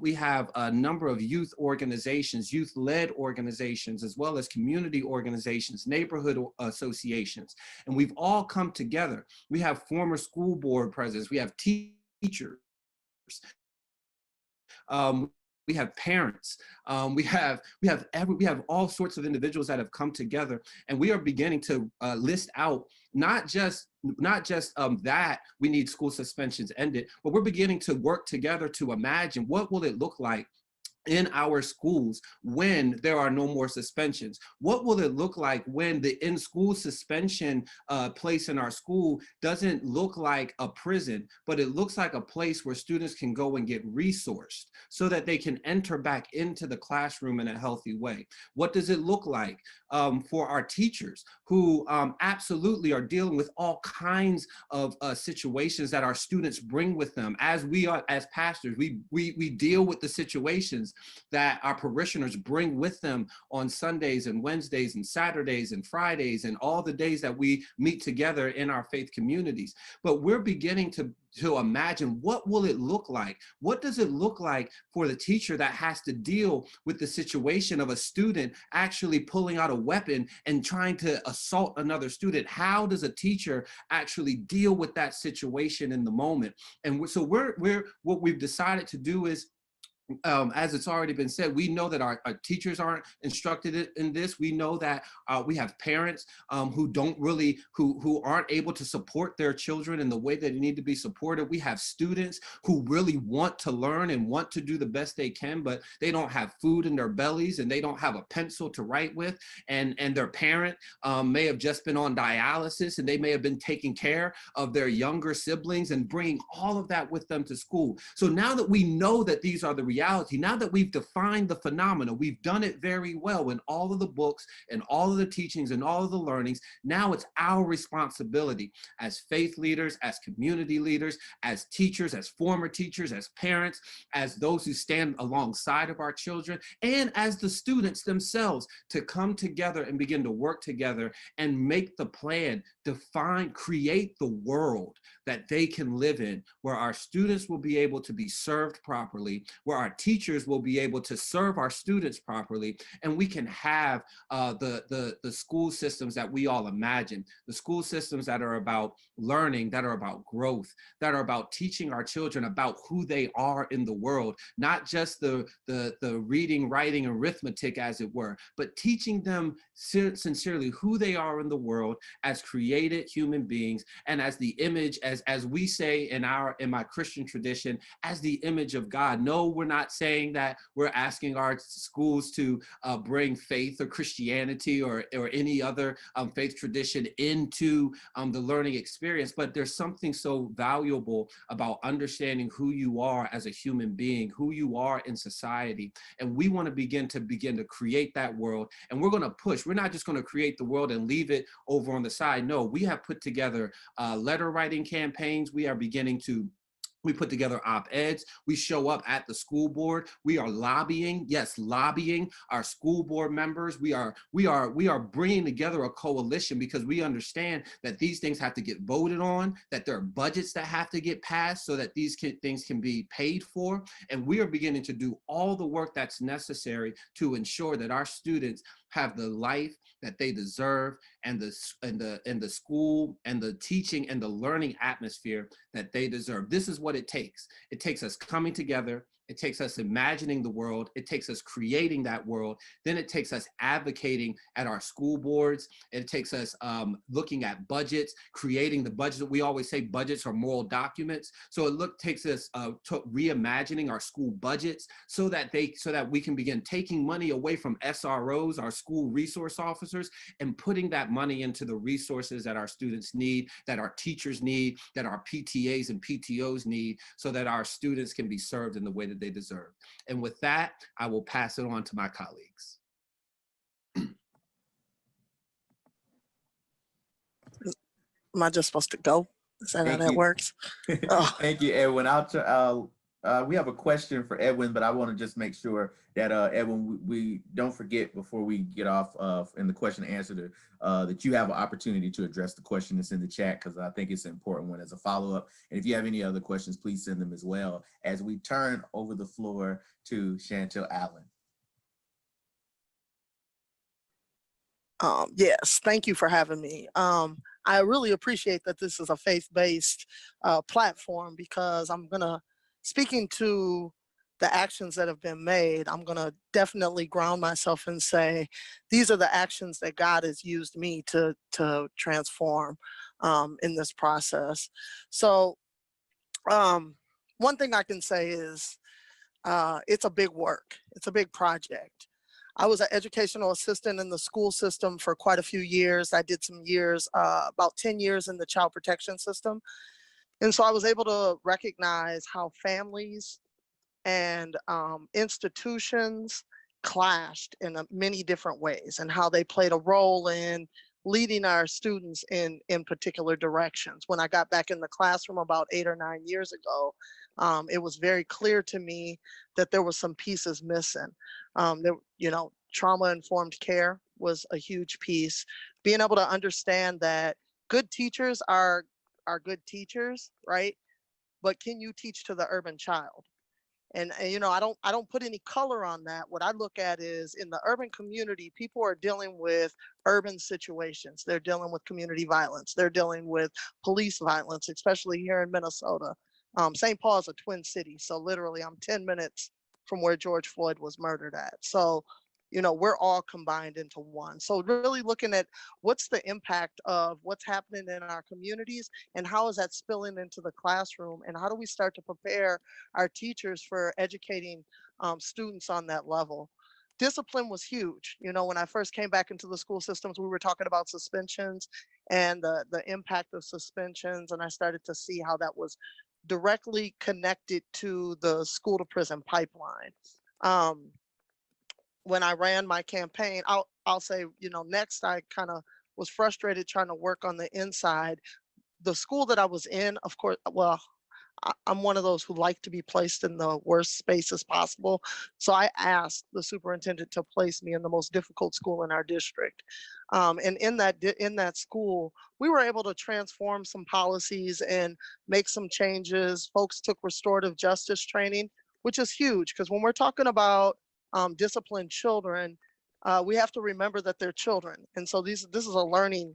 We have a number of youth organizations, youth-led organizations, as well as community organizations, neighborhood associations. And we've all come together. We have former school board presidents, we have teachers, we have parents, we have all sorts of individuals that have come together, and we are beginning to list out not just that we need school suspensions ended, but we're beginning to work together to imagine what will it look like in our schools when there are no more suspensions. What will it look like when the in-school suspension place in our school doesn't look like a prison, but it looks like a place where students can go and get resourced so that they can enter back into the classroom in a healthy way? What does it look like for our teachers who absolutely are dealing with all kinds of situations that our students bring with them? As pastors, we deal with the situations that our parishioners bring with them on Sundays and Wednesdays and Saturdays and Fridays and all the days that we meet together in our faith communities. But we're beginning to imagine, what will it look like? What does it look like for the teacher that has to deal with the situation of a student actually pulling out a weapon and trying to assault another student? How does a teacher actually deal with that situation in the moment? And so what we've decided to do is, as it's already been said, we know that our teachers aren't instructed in this. We know that we have parents who aren't able to support their children in the way that they need to be supported. We have students who really want to learn and want to do the best they can, but they don't have food in their bellies and they don't have a pencil to write with. And their parent may have just been on dialysis, and they may have been taking care of their younger siblings and bringing all of that with them to school. So now that we know that these are the reality, now that we've defined the phenomena, we've done it very well in all of the books and all of the teachings and all of the learnings. Now it's our responsibility as faith leaders, as community leaders, as teachers, as former teachers, as parents, as those who stand alongside of our children, and as the students themselves, to come together and begin to work together and make the plan, define, create the world that they can live in, where our students will be able to be served properly, where our teachers will be able to serve our students properly, and we can have the school systems that we all imagine, the school systems that are about learning, that are about growth, that are about teaching our children about who they are in the world, not just the reading, writing, arithmetic, as it were, but teaching them sincerely who they are in the world as created human beings, and as the image, as we say in my Christian tradition, as the image of God. No, we're not saying that we're asking our schools to bring faith or Christianity or any other faith tradition into the learning experience, but there's something so valuable about understanding who you are as a human being, who you are in society, and we want to begin to create that world. And we're going to push. We're not just going to create the world and leave it over on the side. No, we have put together letter writing campaigns. We put together op-eds. We show up at the school board. We are lobbying, yes, lobbying our school board members. We are bringing together a coalition because we understand that these things have to get voted on, that there are budgets that have to get passed so that these things can be paid for. And we are beginning to do all the work that's necessary to ensure that our students have the life that they deserve, and the school and the teaching and the learning atmosphere that they deserve. This is what it takes. It takes us coming together. It takes us imagining the world. It takes us creating that world. Then it takes us advocating at our school boards. It takes us looking at budgets, creating the budgets. We always say budgets are moral documents. So it takes us to reimagining our school budgets so that we can begin taking money away from SROs, our school resource officers, and putting that money into the resources that our students need, that our teachers need, that our PTAs and PTOs need, so that our students can be served in the way that they deserve. And with that, I will pass it on to my colleagues. Am I just supposed to go? Is that how that works? Oh. Thank you, Edwin. We have a question for Edwin, but I want to just make sure that Edwin, we don't forget before we get off in the question and answer that you have an opportunity to address the question that's in the chat, because I think it's an important one as a follow-up. And if you have any other questions, please send them as well as we turn over the floor to Chauntyll Allen. Yes, thank you for having me. I really appreciate that this is a faith-based platform, because speaking to the actions that have been made, I'm gonna definitely ground myself and say, these are the actions that God has used me to transform in this process. So one thing I can say is it's a big work. It's a big project. I was an educational assistant in the school system for quite a few years. I did some years, about 10 years in the child protection system. And so I was able to recognize how families and institutions clashed in many different ways, and how they played a role in leading our students in particular directions. When I got back in the classroom about 8 or 9 years ago, it was very clear to me that there were some pieces missing. Trauma-informed care was a huge piece. Being able to understand that good teachers are good teachers, right? But can you teach to the urban child? And I don't put any color on that. What I look at is, in the urban community, people are dealing with urban situations. They're dealing with community violence. They're dealing with police violence, especially here in Minnesota. St. Paul is a twin city, so literally I'm 10 minutes from where George Floyd was murdered at. So, we're all combined into one. So really looking at what's the impact of what's happening in our communities, and how is that spilling into the classroom, and how do we start to prepare our teachers for educating students on that level. Discipline was huge. When I first came back into the school systems, we were talking about suspensions and the impact of suspensions, and I started to see how that was directly connected to the school to prison pipeline. When I ran my campaign, I'll say, next I kind of was frustrated trying to work on the inside. The school that I was in, of course, well, I'm one of those who like to be placed in the worst spaces possible. So I asked the superintendent to place me in the most difficult school in our district. And in that school, we were able to transform some policies and make some changes. Folks took restorative justice training, which is huge, because when we're talking about disciplined children, we have to remember that they're children. And so this is a learning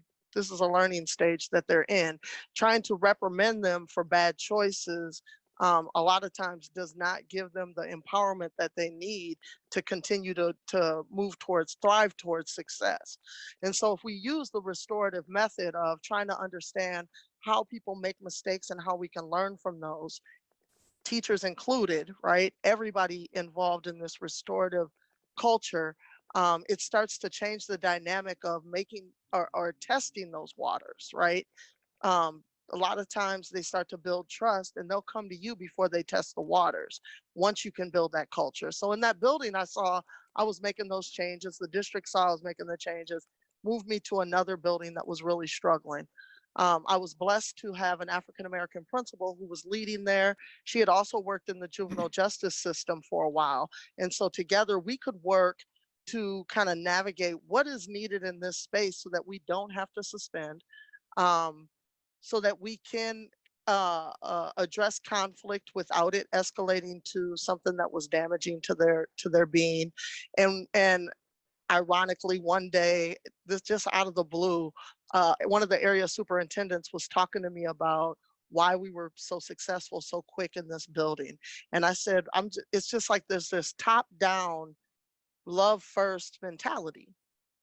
stage that they're in. Trying to reprimand them for bad choices a lot of times does not give them the empowerment that they need to continue to thrive towards success. And so if we use the restorative method of trying to understand how people make mistakes and how we can learn from those, teachers included, right? Everybody involved in this restorative culture, it starts to change the dynamic of making or testing those waters, right? A lot of times they start to build trust, and they'll come to you before they test the waters, once you can build that culture. So in that building, I was making those changes. The district saw I was making the changes, moved me to another building that was really struggling. I was blessed to have an African-American principal who was leading there. She had also worked in the juvenile justice system for a while. And so together we could work to kind of navigate what is needed in this space so that we don't have to suspend, so that we can address conflict without it escalating to something that was damaging to their being. And ironically, one day, this just out of the blue, one of the area superintendents was talking to me about why we were so successful so quick in this building. And I said, it's just like there's this top down love first mentality.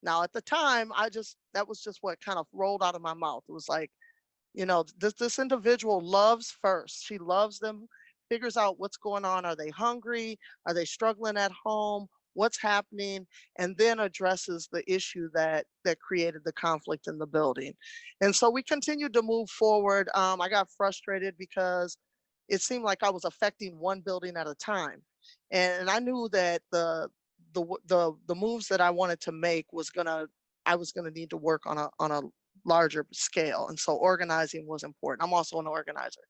Now at the time, that was just what kind of rolled out of my mouth. It was like, you know, this individual loves first. She loves them, figures out what's going on. Are they hungry? Are they struggling at home? What's happening? And then addresses the issue that created the conflict in the building. And so we continued to move forward. I got frustrated because it seemed like I was affecting one building at a time. And I knew that the moves that I wanted to make I was gonna need to work on a larger scale. And so organizing was important. I'm also an organizer.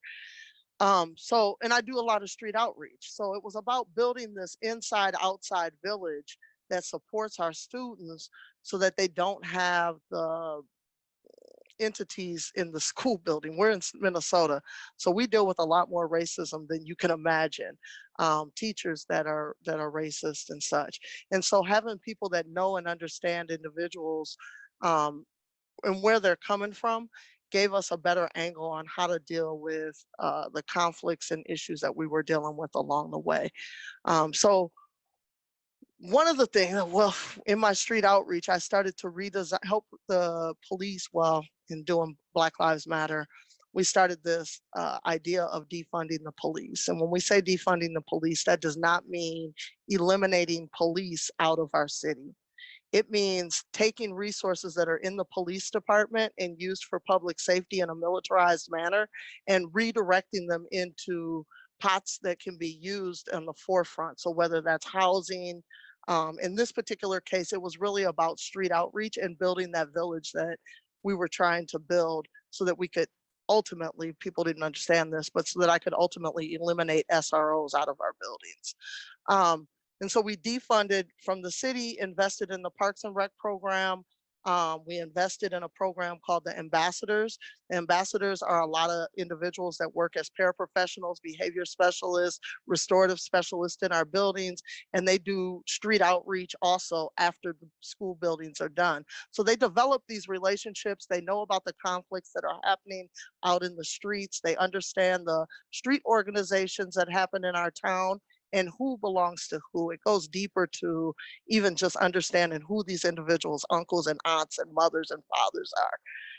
And I do a lot of street outreach. So it was about building this inside outside village that supports our students so that they don't have the entities in the school building. We're in Minnesota, so we deal with a lot more racism than you can imagine. Teachers that are racist and such. And so having people that know and understand individuals and where they're coming from gave us a better angle on how to deal with the conflicts and issues that we were dealing with along the way. So one of the things, well, in my street outreach, I started to help the police, well, in doing Black Lives Matter. We started this idea of defunding the police. And when we say defunding the police, that does not mean eliminating police out of our city. It means taking resources that are in the police department and used for public safety in a militarized manner and redirecting them into pots that can be used on the forefront. So whether that's housing, in this particular case, it was really about street outreach and building that village that we were trying to build so that we could ultimately, people didn't understand this, but so that I could ultimately eliminate SROs out of our buildings. And so we defunded from the city, invested in the Parks and Rec program. We invested in a program called the Ambassadors. The Ambassadors are a lot of individuals that work as paraprofessionals, behavior specialists, restorative specialists in our buildings, and they do street outreach also after the school buildings are done. So they develop these relationships. They know about the conflicts that are happening out in the streets. They understand the street organizations that happen in our town and who belongs to who. It goes deeper to even just understanding who these individuals, uncles and aunts and mothers and fathers are.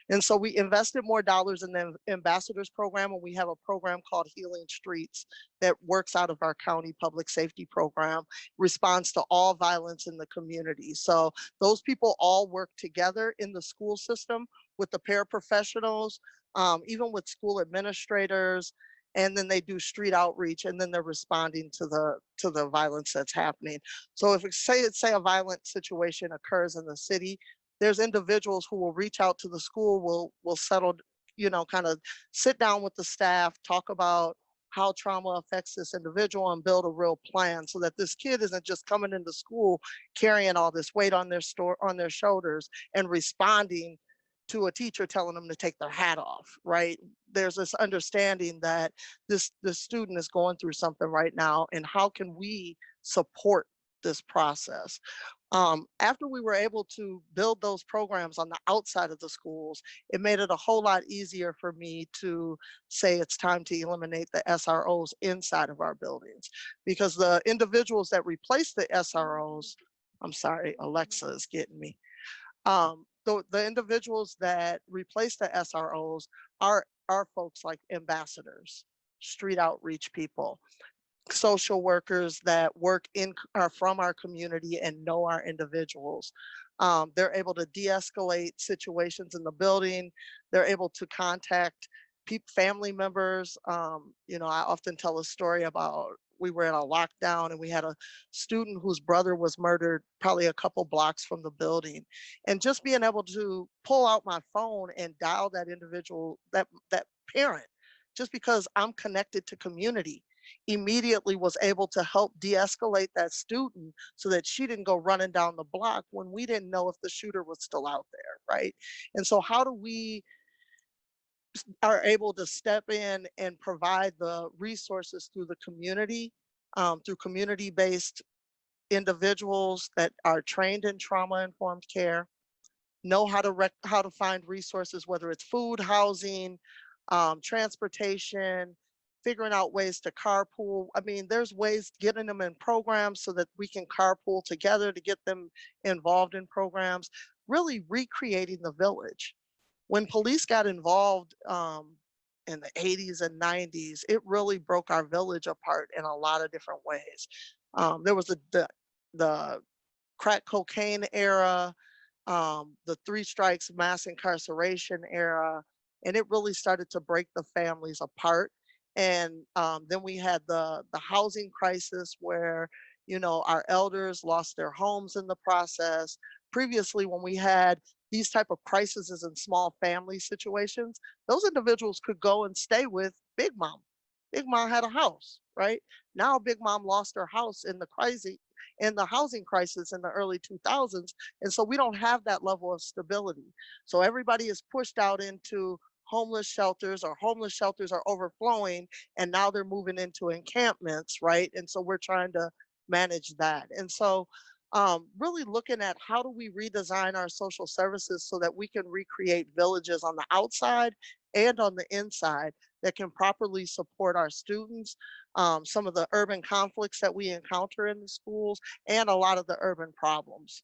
And so we invested more dollars in the ambassadors program, and we have a program called Healing Streets that works out of our county public safety program, responds to all violence in the community. So those people all work together in the school system with the paraprofessionals, even with school administrators, and then they do street outreach, and then they're responding to the violence that's happening. So if say a violent situation occurs in the city, there's individuals who will reach out to the school, will settle, kind of sit down with the staff, talk about how trauma affects this individual and build a real plan so that this kid isn't just coming into school carrying all this weight on their shoulders and responding to a teacher telling them to take their hat off, right? There's this understanding that this student is going through something right now, and how can we support this process? After we were able to build those programs on the outside of the schools, it made it a whole lot easier for me to say it's time to eliminate the SROs inside of our buildings, because the individuals that replace the SROs, I'm sorry, Alexa is getting me. The individuals that replace the SROs are folks like ambassadors, street outreach people, social workers that are from our community and know our individuals. They're able to de-escalate situations in the building. They're able to contact family members. I often tell a story about we were in a lockdown and we had a student whose brother was murdered probably a couple blocks from the building. And just being able to pull out my phone and dial that individual, that parent, just because I'm connected to community, immediately was able to help de-escalate that student so that she didn't go running down the block when we didn't know if the shooter was still out there, right? And so how do we are able to step in and provide the resources through the community, through community-based individuals that are trained in trauma-informed care, know how to find resources, whether it's food, housing, transportation, figuring out ways to carpool. I mean, there's ways getting them in programs so that we can carpool together to get them involved in programs, really recreating the village. When police got involved in the 80s and 90s, it really broke our village apart in a lot of different ways. There was the crack cocaine era, the 3 strikes mass incarceration era, and it really started to break the families apart. And then we had the housing crisis where, you know, our elders lost their homes in the process. Previously, when we had these type of crises in small family situations, those individuals could go and stay with Big Mom. Big Mom had a house, right? Now Big Mom lost her house in the housing crisis in the early 2000s. And so we don't have that level of stability. So everybody is pushed out into homeless shelters, or homeless shelters are overflowing, and now they're moving into encampments, right? And so we're trying to manage that. And so really looking at how do we redesign our social services so that we can recreate villages on the outside and on the inside that can properly support our students, some of the urban conflicts that we encounter in the schools, and a lot of the urban problems.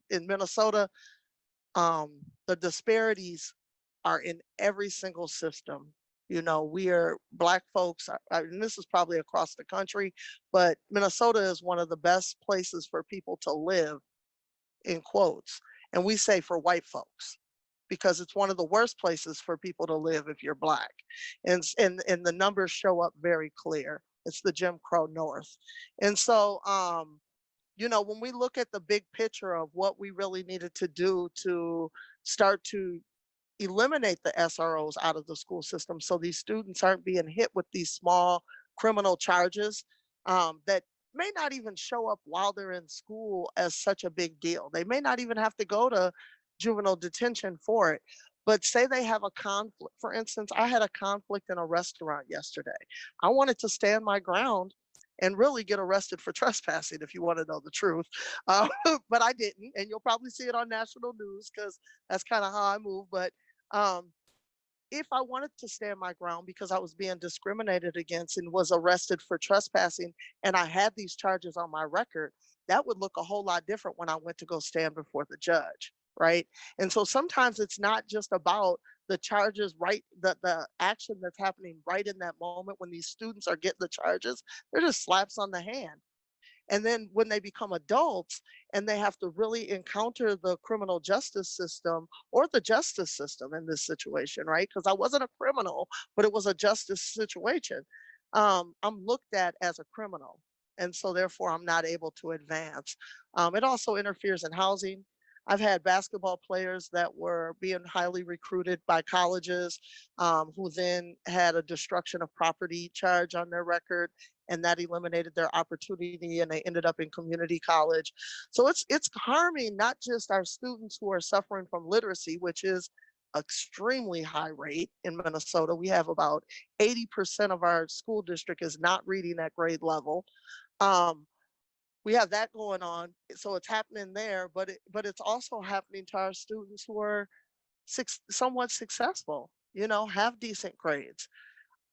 In Minnesota, the disparities are in every single system. You know, we are Black folks, and this is probably across the country, but Minnesota is one of the best places for people to live, in quotes. And we say for white folks, because it's one of the worst places for people to live if you're Black. And the numbers show up very clear. It's the Jim Crow North. And so, you know, when we look at the big picture of what we really needed to do to start to eliminate the SROs out of the school system so these students aren't being hit with these small criminal charges that may not even show up while they're in school as such a big deal. They may not even have to go to juvenile detention for it. But say they have a conflict. For instance, I had a conflict in a restaurant yesterday. I wanted to stand my ground and really get arrested for trespassing, if you want to know the truth. But I didn't. And you'll probably see it on national news because that's kind of how I move. But if I wanted to stand my ground because I was being discriminated against and was arrested for trespassing, and I had these charges on my record, that would look a whole lot different when I went to go stand before the judge, right? And so sometimes it's not just about the charges, right? The action that's happening right in that moment when these students are getting the charges, they're just slaps on the hand. And then when they become adults and they have to really encounter the criminal justice system or the justice system in this situation, right? Because I wasn't a criminal, but it was a justice situation. I'm looked at as a criminal. And so therefore I'm not able to advance. It also interferes in housing. I've had basketball players that were being highly recruited by colleges who then had a destruction of property charge on their record, and that eliminated their opportunity and they ended up in community college. So it's harming not just our students who are suffering from literacy, which is extremely high rate in Minnesota. We have about 80% of our school district is not reading at grade level. We have that going on, so it's happening there, but it's also happening to our students who are somewhat successful, you know, have decent grades,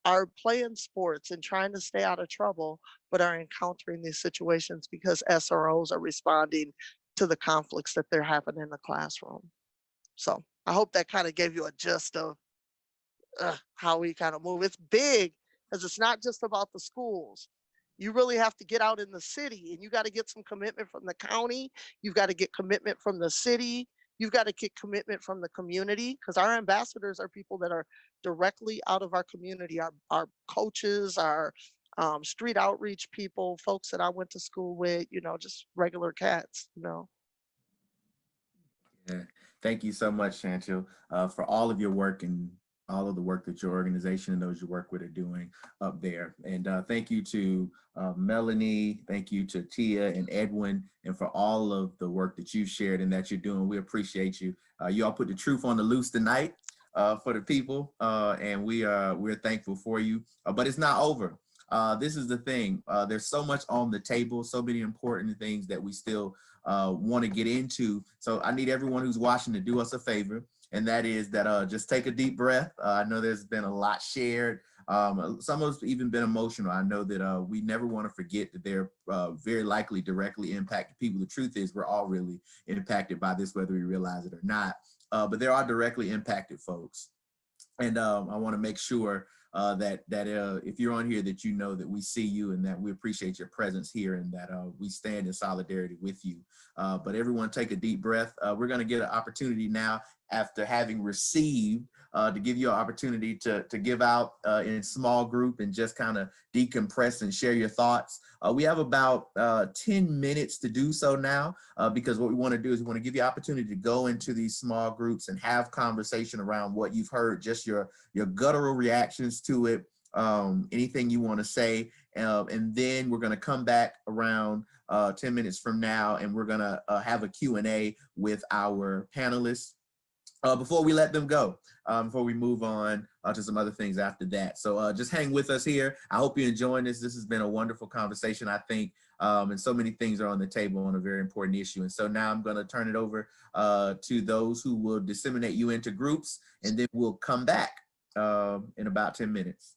are playing sports and trying to stay out of trouble, but are encountering these situations because SROs are responding to the conflicts that they're having in the classroom. So I hope that kind of gave you a gist of how we kind of move. It's big because it's not just about the schools. You really have to get out in the city, and you got to get some commitment from the county. You've got to get commitment from the city. You've got to get commitment from the community, because our ambassadors are people that are directly out of our community, our coaches, our street outreach people, folks that I went to school with, you know, just regular cats, you know. Yeah. Thank you so much, Chauntyll, for all of your work and all of the work that your organization and those you work with are doing up there. And thank you to Melanie, thank you to Tia and Edwin, and for all of the work that you've shared and that you're doing. We appreciate you. You all put the truth on the loose tonight for the people, and we're thankful for you. But it's not over. this is the thing. There's so much on the table, so many important things that we still want to get into. So I need everyone who's watching to do us a favor, and that is that just take a deep breath. I know there's been a lot shared. Some of us even been emotional. I know that we never want to forget that they're very likely directly impacted people. The truth is we're all really impacted by this, whether we realize it or not. But there are directly impacted folks. And I want to make sure that if you're on here, that you know that we see you and that we appreciate your presence here, and that we stand in solidarity with you. But everyone take a deep breath. We're going to get an opportunity now, after having received, to give you an opportunity to give out in small group and just kind of decompress and share your thoughts. We have about 10 minutes to do so now, because what we want to do is we want to give you opportunity to go into these small groups and have conversation around what you've heard, just your guttural reactions to it, anything you want to say. And then we're going to come back around 10 minutes from now, and we're going to have a Q&A with our panelists. Before we let them go, before we move on to some other things after that. So just hang with us here. I hope you're enjoying this. This has been a wonderful conversation, I think, and so many things are on the table on a very important issue. And so now I'm going to turn it over to those who will disseminate you into groups, and then we'll come back in about 10 minutes.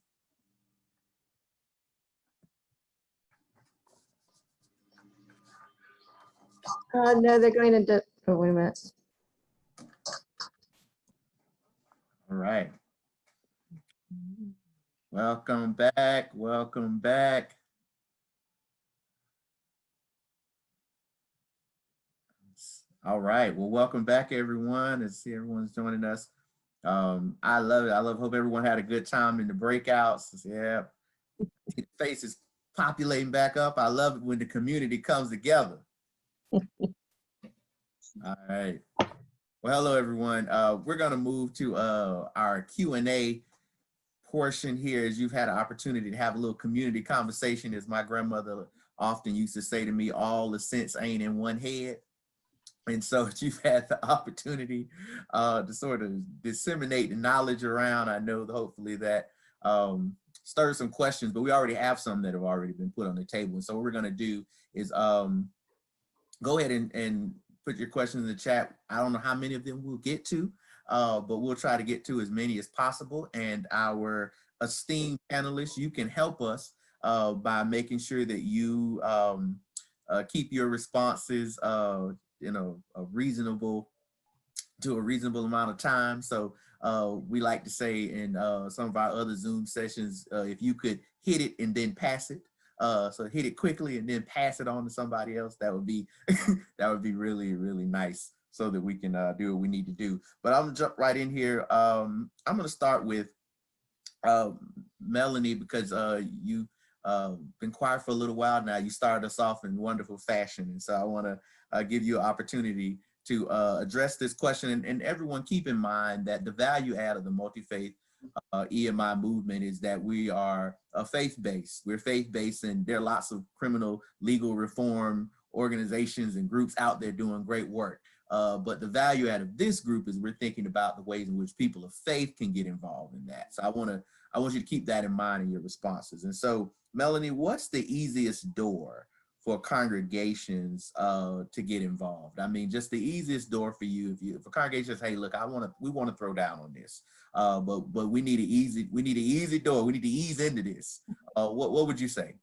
No, they're going to, oh, wait a minute. All right. Welcome back. Welcome back. All right. Well, welcome back, everyone. I see everyone's joining us. I love it. Hope everyone had a good time in the breakouts. Yeah. Faces populating back up. I love it when the community comes together. All right. Well, hello, everyone. We're going to move to our Q&A portion here, as you've had an opportunity to have a little community conversation. As my grandmother often used to say to me, all the sense ain't in one head. And so you've had the opportunity to sort of disseminate the knowledge around. I know hopefully that stirs some questions, but we already have some that have already been put on the table. And so what we're going to do is go ahead and put your questions in the chat. I don't know how many of them we'll get to, but we'll try to get to as many as possible. And our esteemed panelists, you can help us by making sure that you keep your responses, you know, to a reasonable amount of time. So we like to say in some of our other Zoom sessions, if you could hit it and then pass it. So hit it quickly and then pass it on to somebody else. That would be that would be really, really nice, so that we can do what we need to do. But I'm gonna jump right in here. I'm gonna start with Melanie, because you been quiet for a little while now. You started us off in wonderful fashion, and so I want to give you an opportunity to address this question. And everyone, keep in mind that the value add of the multi-faith EMI movement is that we are faith-based. We're faith-based, and there are lots of criminal legal reform organizations and groups out there doing great work. But the value add of this group is we're thinking about the ways in which people of faith can get involved in that. So I want you to keep that in mind in your responses. And so, Melanie, what's the easiest door for congregations to get involved? I mean, just the easiest door for you. If a congregation says, hey, look, we want to throw down on this, but we need an easy door. We need to ease into this. What would you say?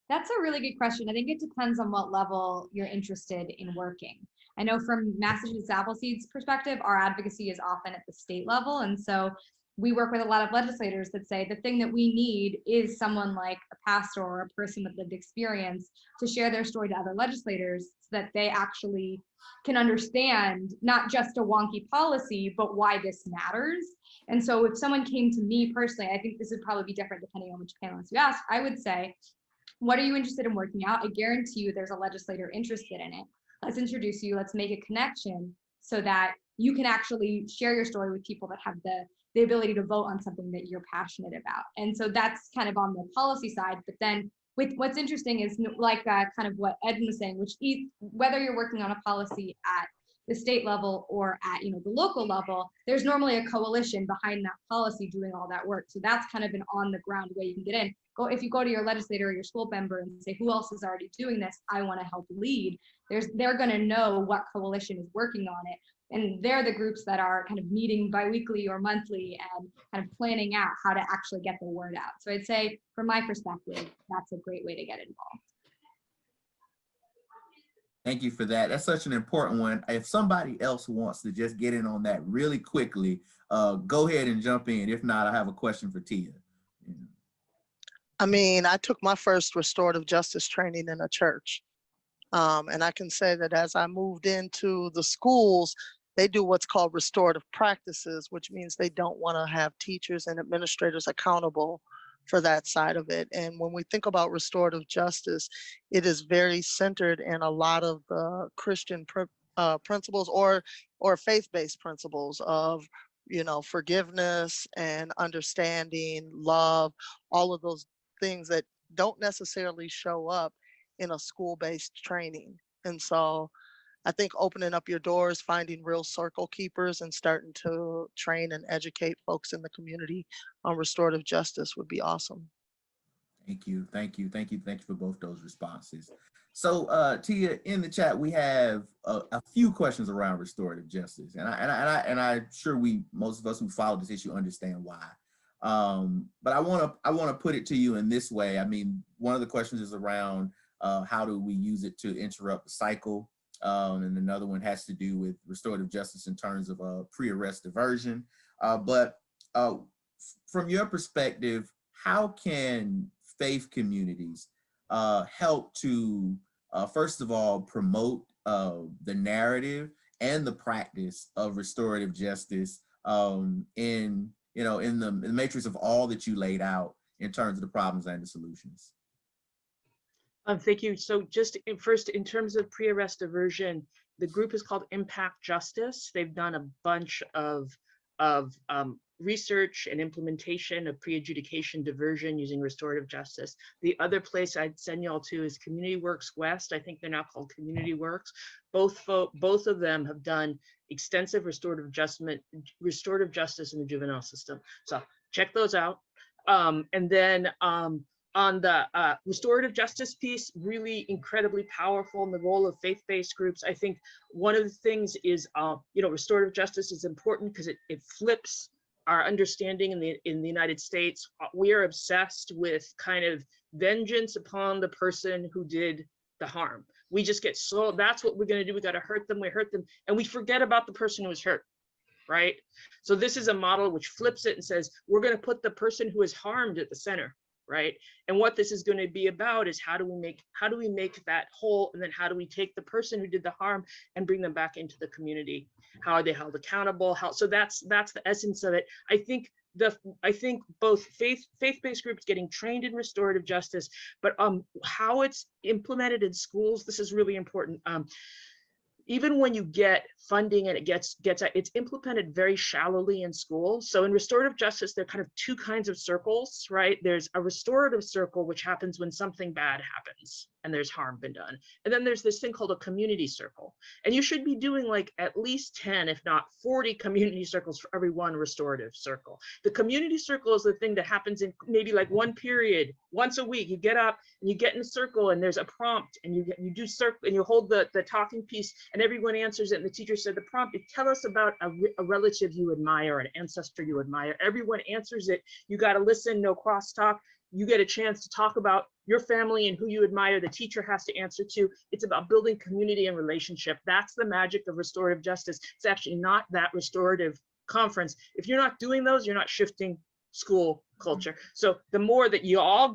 That's a really good question. I think it depends on what level you're interested in working. I know from Massachusetts Appleseed's perspective, our advocacy is often at the state level. And so we work with a lot of legislators that say the thing that we need is someone like a pastor or a person with lived experience to share their story to other legislators, so that they actually can understand not just a wonky policy, but why this matters. And so if someone came to me personally, I think this would probably be different depending on which panelist you ask. I would say, what are you interested in working out? I guarantee you there's a legislator interested in it. Let's introduce you, let's make a connection so that you can actually share your story with people that have the ability to vote on something that you're passionate about. And so that's kind of on the policy side. But then with what's interesting is like kind of what Edwin was saying, which whether you're working on a policy at the state level or at, you know, the local level, there's normally a coalition behind that policy doing all that work. So that's kind of an on the ground way you can get in. If you go to your legislator or your school member and say, who else is already doing this? I want to help lead. They're going to know what coalition is working on it. And they're the groups that are kind of meeting biweekly or monthly and kind of planning out how to actually get the word out. So I'd say from my perspective, that's a great way to get involved. Thank you for that. That's such an important one. If somebody else wants to just get in on that really quickly, go ahead and jump in. If not, I have a question for Tia. I mean, I took my first restorative justice training in a church. And I can say that as I moved into the schools, they do what's called restorative practices, which means they don't want to have teachers and administrators accountable for that side of it. And when we think about restorative justice, it is very centered in a lot of the Christian principles or faith-based principles of, you know, forgiveness and understanding, love, all of those things that don't necessarily show up in a school-based training. And so I think opening up your doors, finding real circle keepers and starting to train and educate folks in the community on restorative justice would be awesome. Thank you. Thank you. Thank you. Thank you for both those responses. So Tia, in the chat, we have a few questions around restorative justice. And I'm sure most of us who follow this issue understand why. But I want to put it to you in this way. I mean, one of the questions is around how do we use it to interrupt the cycle? And another one has to do with restorative justice in terms of pre-arrest diversion. But from your perspective, how can faith communities help to, first of all, promote the narrative and the practice of restorative justice in the matrix of all that you laid out in terms of the problems and the solutions? Thank you. So just first, in terms of pre-arrest diversion, the group is called Impact Justice. They've done a bunch of research and implementation of pre-adjudication diversion using restorative justice. The other place I'd send y'all to is Community Works West. I think they're now called Community Works. Both of them have done extensive restorative justice in the juvenile system. So check those out. And then on the restorative justice piece, really incredibly powerful in the role of faith-based groups. I think one of the things is, restorative justice is important because it flips our understanding in the United States. We are obsessed with kind of vengeance upon the person who did the harm. We just get that's what we're going to do. We got to hurt them. We hurt them, and we forget about the person who was hurt. Right. So this is a model which flips it and says we're going to put the person who is harmed at the center. Right. And what this is going to be about is how do we make that whole, and then how do we take the person who did the harm and bring them back into the community? How are they held accountable? So that's the essence of it. I think both faith-based groups getting trained in restorative justice, but how it's implemented in schools, this is really important. Even when you get funding and it's implemented very shallowly in schools. So in restorative justice, there are kind of two kinds of circles, right? There's a restorative circle, which happens when something bad happens and there's harm been done. And then there's this thing called a community circle. And you should be doing like at least 10, if not 40 community circles for every one restorative circle. The community circle is the thing that happens in maybe like one period, once a week. You get up and you get in a circle and there's a prompt and you do circle and you hold the talking piece and everyone answers it. And the teacher said the prompt, tell us about a relative you admire, an ancestor you admire. Everyone answers it. You got to listen, no crosstalk. You get a chance to talk about your family and who you admire. The teacher has to answer to. It's about building community and relationship. That's the magic of restorative justice. It's actually not that restorative conference. If you're not doing those, you're not shifting school culture. So the more that you all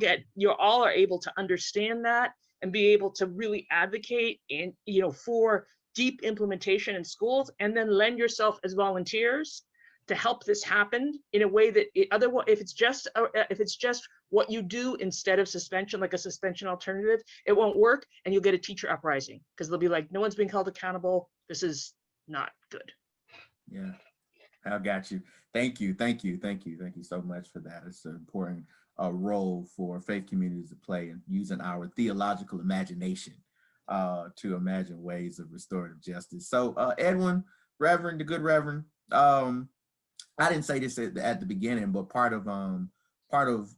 are able to understand that and be able to really advocate and for deep implementation in schools, and then lend yourself as volunteers to help this happen in a way that otherwise, if it's just what you do instead of suspension, like a suspension alternative, it won't work, and you'll get a teacher uprising because they'll be like, no one's being held accountable. This is not good. Yeah, I got you. Thank you so much for that. It's an important role for faith communities to play in using our theological imagination to imagine ways of restorative justice. So Edwin, Reverend, the good Reverend, I didn't say this at the beginning, but part of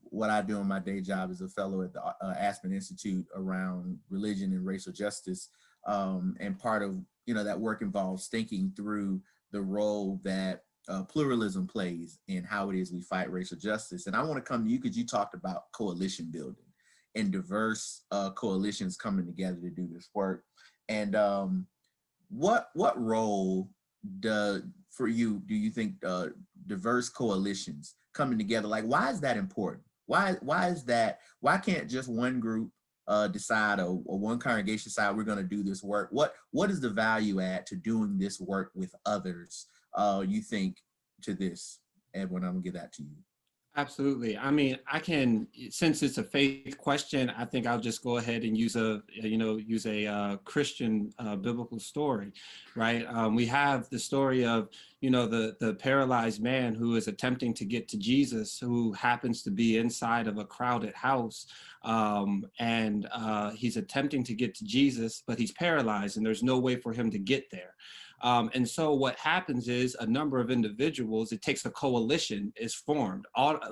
what I do in my day job as a fellow at the Aspen Institute around religion and racial justice, and part of that work involves thinking through the role that pluralism plays in how it is we fight racial justice. And I want to come to you because you talked about coalition building and diverse coalitions coming together to do this work. And what role for you do you think diverse coalitions coming together, like why is that important? Why is that? Why can't just one group decide or one congregation decide we're going to do this work? What is the value add to doing this work with others, you think, to this? Edwin, I'm gonna give that to you. Absolutely. I mean, since it's a faith question, I think I'll just go ahead and use a Christian biblical story, right? We have the story of, the paralyzed man who is attempting to get to Jesus, who happens to be inside of a crowded house. And he's attempting to get to Jesus, but he's paralyzed and there's no way for him to get there. And so what happens is a number of individuals, it takes a coalition is formed, out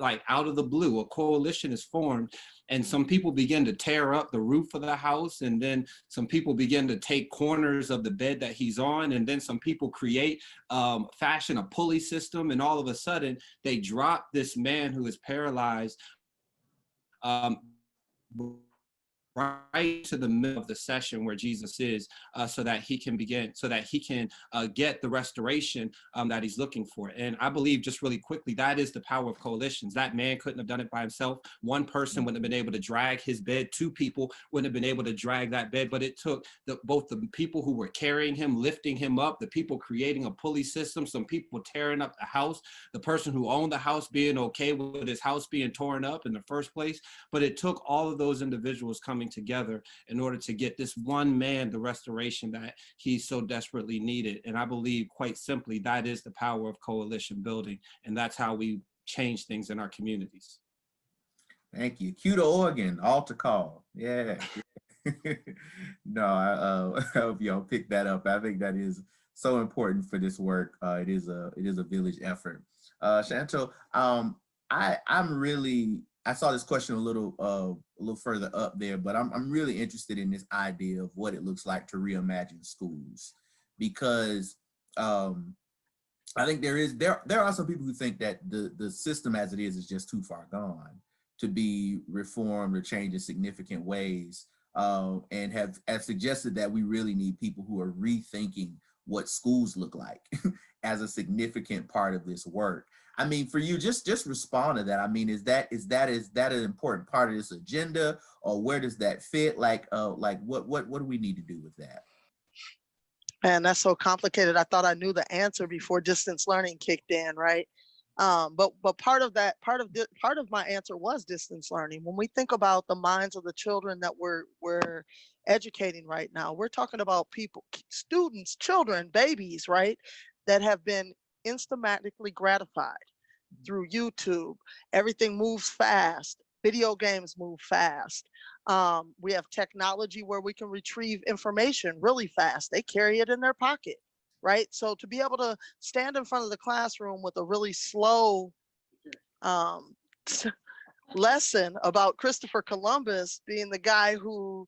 of the blue, a coalition is formed, and some people begin to tear up the roof of the house, and then some people begin to take corners of the bed that he's on, and then some people fashion a pulley system, and all of a sudden they drop this man who is paralyzed right to the middle of the session where Jesus is, so that he can get the restoration that he's looking for. And I believe, just really quickly, that is the power of coalitions. That man couldn't have done it by himself. One person wouldn't have been able to drag his bed. Two people wouldn't have been able to drag that bed, but it took both the people who were carrying him, lifting him up, the people creating a pulley system, some people tearing up the house, the person who owned the house being okay with his house being torn up in the first place. But it took all of those individuals coming together in order to get this one man the restoration that he so desperately needed. And I believe, quite simply, that is the power of coalition building, and that's how we change things in our communities. Thank you. Cue to Oregon, altar call. Yeah. No, I hope y'all pick that up. I think that is so important for this work. It is a village effort. Chauntyll, I saw this question a little further up there, but I'm really interested in this idea of what it looks like to reimagine schools, because I think there are some people who think that the system as it is just too far gone to be reformed or changed in significant ways, and have suggested that we really need people who are rethinking what schools look like as a significant part of this work. I mean, for you, just respond to that. I mean, is that an important part of this agenda, or where does that fit? Like what do we need to do with that? And that's so complicated. I thought I knew the answer before distance learning kicked in, right? But part of my answer was distance learning. When we think about the minds of the children that we're educating right now, we're talking about people, students, children, babies, right, that have been instantly gratified through YouTube. Everything moves fast. Video games move fast. We have technology where we can retrieve information really fast. They carry it in their pocket, right? So to be able to stand in front of the classroom with a really slow lesson about Christopher Columbus being the guy who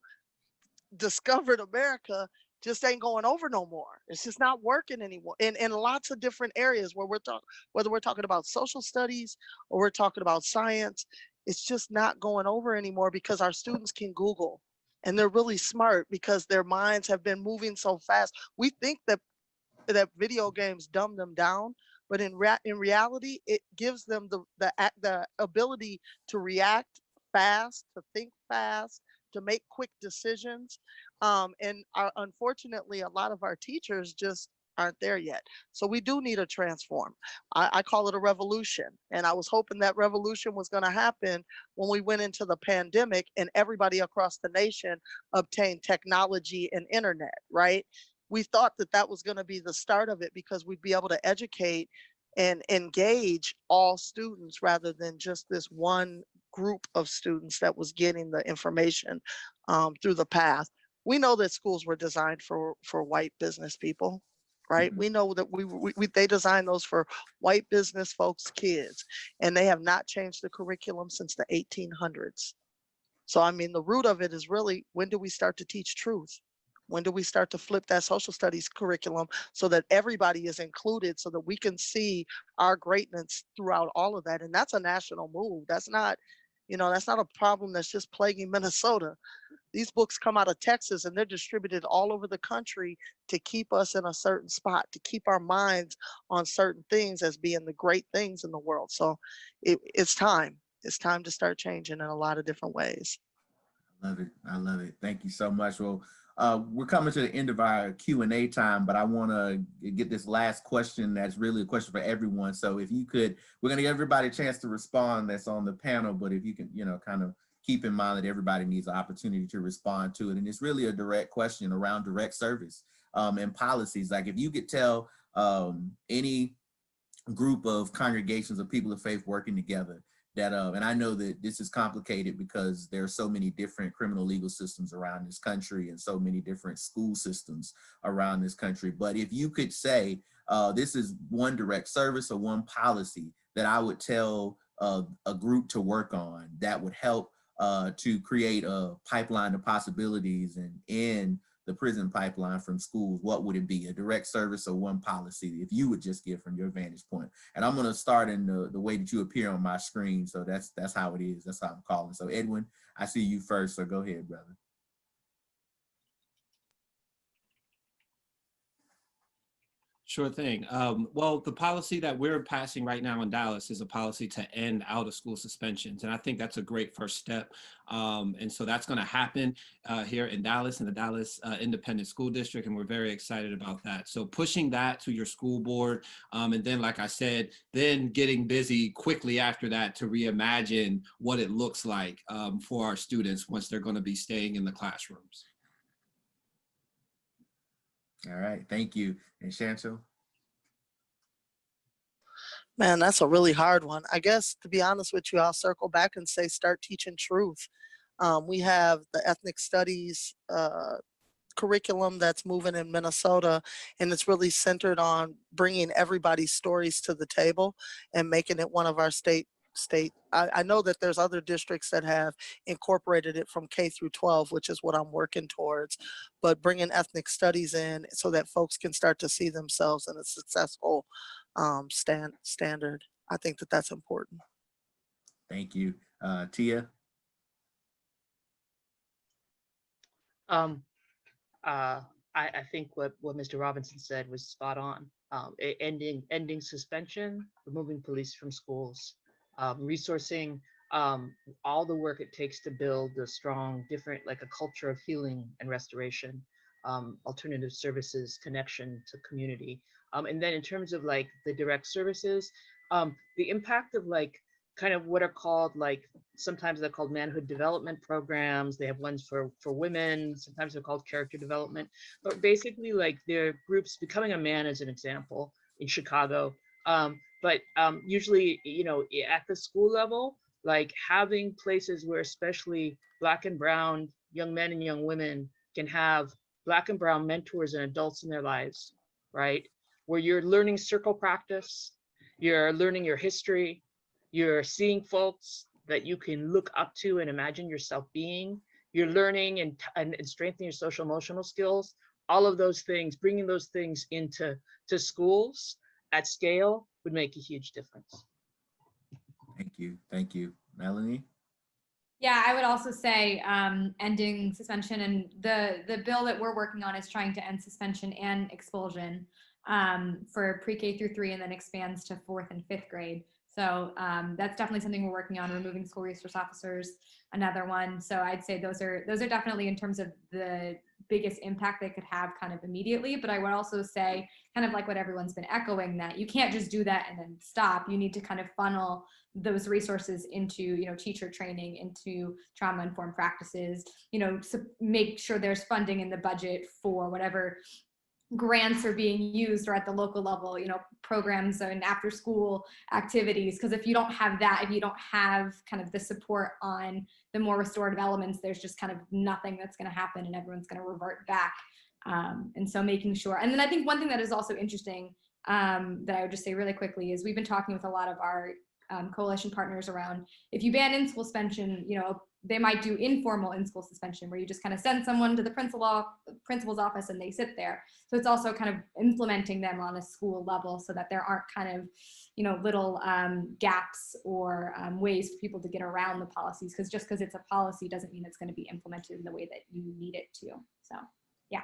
discovered America just ain't going over no more. It's just not working anymore. In lots of different areas where whether we're talking about social studies or we're talking about science, it's just not going over anymore because our students can Google, and they're really smart because their minds have been moving so fast. We think that video games dumb them down, but in reality, it gives them the ability to react fast, to think fast, to make quick decisions. Unfortunately, a lot of our teachers just aren't there yet. So we do need a transform. I call it a revolution. And I was hoping that revolution was going to happen when we went into the pandemic and everybody across the nation obtained technology and internet, right? We thought that was going to be the start of it because we'd be able to educate and engage all students rather than just this one group of students that was getting the information through the path. we know that schools were designed for white business people, right? We know that they designed those for white business folks' kids, and they have not changed the curriculum since the 1800s. So, I mean, the root of it is really, when do we start to teach truth? When do we start to flip that social studies curriculum so that everybody is included, so that we can see our greatness throughout all of that? And that's a national move. That's not, that's not a problem that's just plaguing Minnesota. These books come out of Texas and they're distributed all over the country to keep us in a certain spot, to keep our minds on certain things as being the great things in the world. So it's time. It's time to start changing in a lot of different ways. I love it. I love it. Thank you so much. Well, we're coming to the end of our Q&A time, but I want to get this last question that's really a question for everyone. So if you could, we're going to give everybody a chance to respond that's on the panel, but if you can, kind of keep in mind that everybody needs an opportunity to respond to it. And it's really a direct question around direct service and policies. Like if you could tell any group of congregations of people of faith working together that, and I know that this is complicated because there are so many different criminal legal systems around this country and so many different school systems around this country. But if you could say, this is one direct service or one policy that I would tell a group to work on that would help to create a pipeline of possibilities and end the prison pipeline from schools, what would it be? A direct service or one policy if you would just give from your vantage point? And I'm going to start in the way that you appear on my screen. So that's how it is. That's how I'm calling. So Edwin, I see you first. So go ahead, brother. Sure thing. Well, the policy that we're passing right now in Dallas is a policy to end out of school suspensions. And I think that's a great first step. And so that's going to happen here in Dallas, in the Dallas Independent School District. And we're very excited about that. So pushing that to your school board. And then, like I said, then getting busy quickly after that to reimagine what it looks like for our students once they're going to be staying in the classrooms. All right, thank you. And Chauntyll? Man, that's a really hard one. I guess, to be honest with you, I'll circle back and say start teaching truth. We have the ethnic studies curriculum that's moving in Minnesota, and it's really centered on bringing everybody's stories to the table and making it one of our state. I know that there's other districts that have incorporated it from K through 12, which is what I'm working towards, but bringing ethnic studies in so that folks can start to see themselves in a successful standard. I think that that's important. Thank you. Tia? I think what Mr. Robinson said was spot on. Ending suspension, removing police from schools, resourcing all the work it takes to build a strong, different, like a culture of healing and restoration, alternative services, connection to community. And then in terms of like the direct services, the impact of like kind of what are called like, sometimes they're called manhood development programs. They have ones for women, sometimes they're called character development, but basically like they're groups. Becoming a Man as an example in Chicago. But usually, at the school level, like having places where especially Black and brown young men and young women can have Black and brown mentors and adults in their lives, right? Where you're learning circle practice, you're learning your history, you're seeing folks that you can look up to and imagine yourself being, you're learning and strengthening your social emotional skills, all of those things, bringing those things into schools at scale would make a huge difference. Thank you. Thank you. Melanie? Yeah, I would also say ending suspension, and the bill that we're working on is trying to end suspension and expulsion for pre-K through 3 and then expands to 4th and 5th grade. So that's definitely something we're working on. Removing school resource officers, another one. So I'd say those are definitely in terms of the biggest impact they could have kind of immediately. But I would also say, kind of like what everyone's been echoing, that you can't just do that and then stop. You need to kind of funnel those resources into, teacher training, into trauma-informed practices, make sure there's funding in the budget for whatever grants are being used, or at the local level, you know, programs and after school activities. Because if you don't have that, if you don't have kind of the support on the more restorative elements, there's just kind of nothing that's going to happen, and everyone's going to revert back. And so making sure, and then I think one thing that is also interesting that I would just say really quickly is we've been talking with a lot of our coalition partners around, if you ban in-school suspension, you know, they might do informal in-school suspension where you just kind of send someone to the principal's office and they sit there. So it's also kind of implementing them on a school level so that there aren't kind of, you know, little gaps or ways for people to get around the policies, because just because it's a policy doesn't mean it's going to be implemented in the way that you need it to. So, yeah.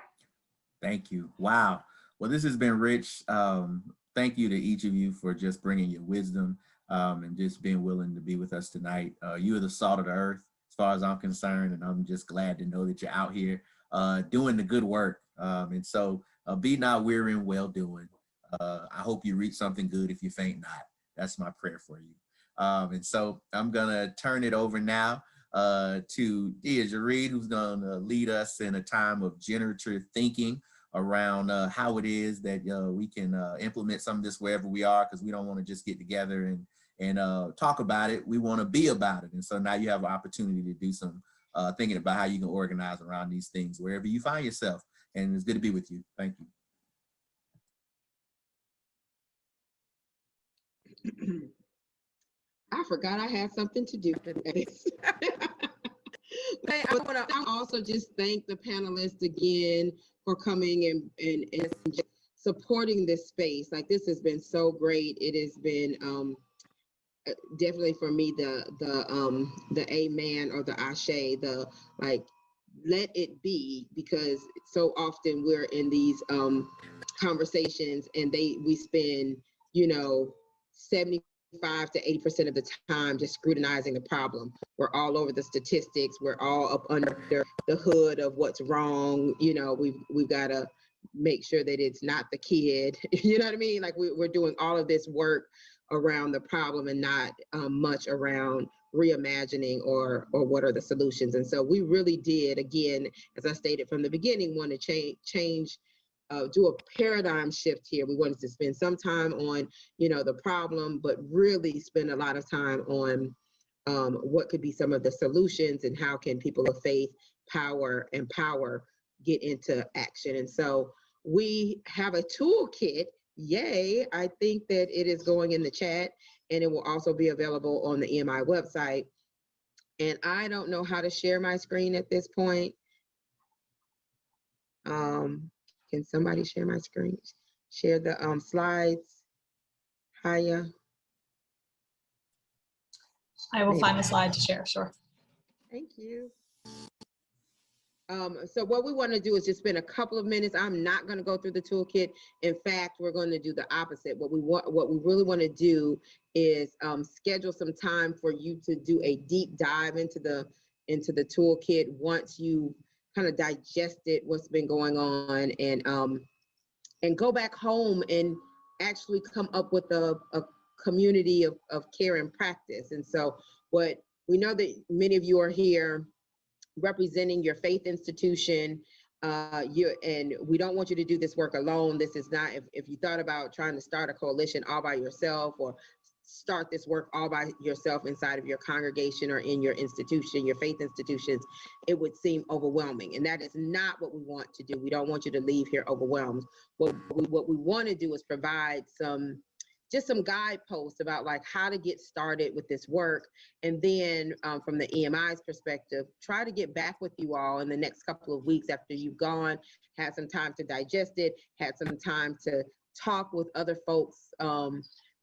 Thank you. Wow. Well, this has been rich. Thank you to each of you for just bringing your wisdom and just being willing to be with us tonight. You are the salt of the earth, as far as I'm concerned, and I'm just glad to know that you're out here doing the good work. And so be not weary in well doing. I hope you reach something good if you faint not. That's my prayer for you. And so I'm gonna turn it over now to Deirdre Reed, who's gonna lead us in a time of generative thinking around how it is that we can implement some of this wherever we are, because we don't want to just get together and talk about it. We want to be about it. And so now you have an opportunity to do some thinking about how you can organize around these things wherever you find yourself. And it's good to be with you. Thank you. I forgot I had something to do for this. I want to also just thank the panelists again for coming and supporting this space. Like, this has been so great. It has been definitely for me the amen or the ashe, the like, let it be, because so often we're in these conversations and we spend, you know, 75 to 80% of the time just scrutinizing the problem. We're all over the statistics. We're all up under the hood of what's wrong. You know, we've got to make sure that it's not the kid. You know what I mean? Like, we're doing all of this work around the problem and not much around reimagining or what are the solutions. And so we really did, again, as I stated from the beginning, want to change do a paradigm shift here. We wanted to spend some time on, you know, the problem, but really spend a lot of time on what could be some of the solutions and how can people of faith, power, and power get into action. And so we have a toolkit. Yay. I think that it is going in the chat, and it will also be available on the EMI website. And I don't know how to share my screen at this point. Can somebody share my screen? Share the slides. Haya. I will find a slide to share, sure. Thank you. So what we want to do is just spend a couple of minutes. I'm not going to go through the toolkit. In fact, we're going to do the opposite. What we really want to do is schedule some time for you to do a deep dive into the toolkit once you kind of digested what's been going on, and go back home and actually come up with a community of care and practice. And so what we know that many of you are here representing your faith institution, and we don't want you to do this work alone. This is not, if you thought about trying to start a coalition all by yourself, or start this work all by yourself inside of your congregation or in your institution, your faith institutions, it would seem overwhelming. And that is not what we want to do. We don't want you to leave here overwhelmed. What we want to do is provide just some guideposts about like how to get started with this work. And then from the EMI's perspective, try to get back with you all in the next couple of weeks after you've gone, had some time to digest it, had some time to talk with other folks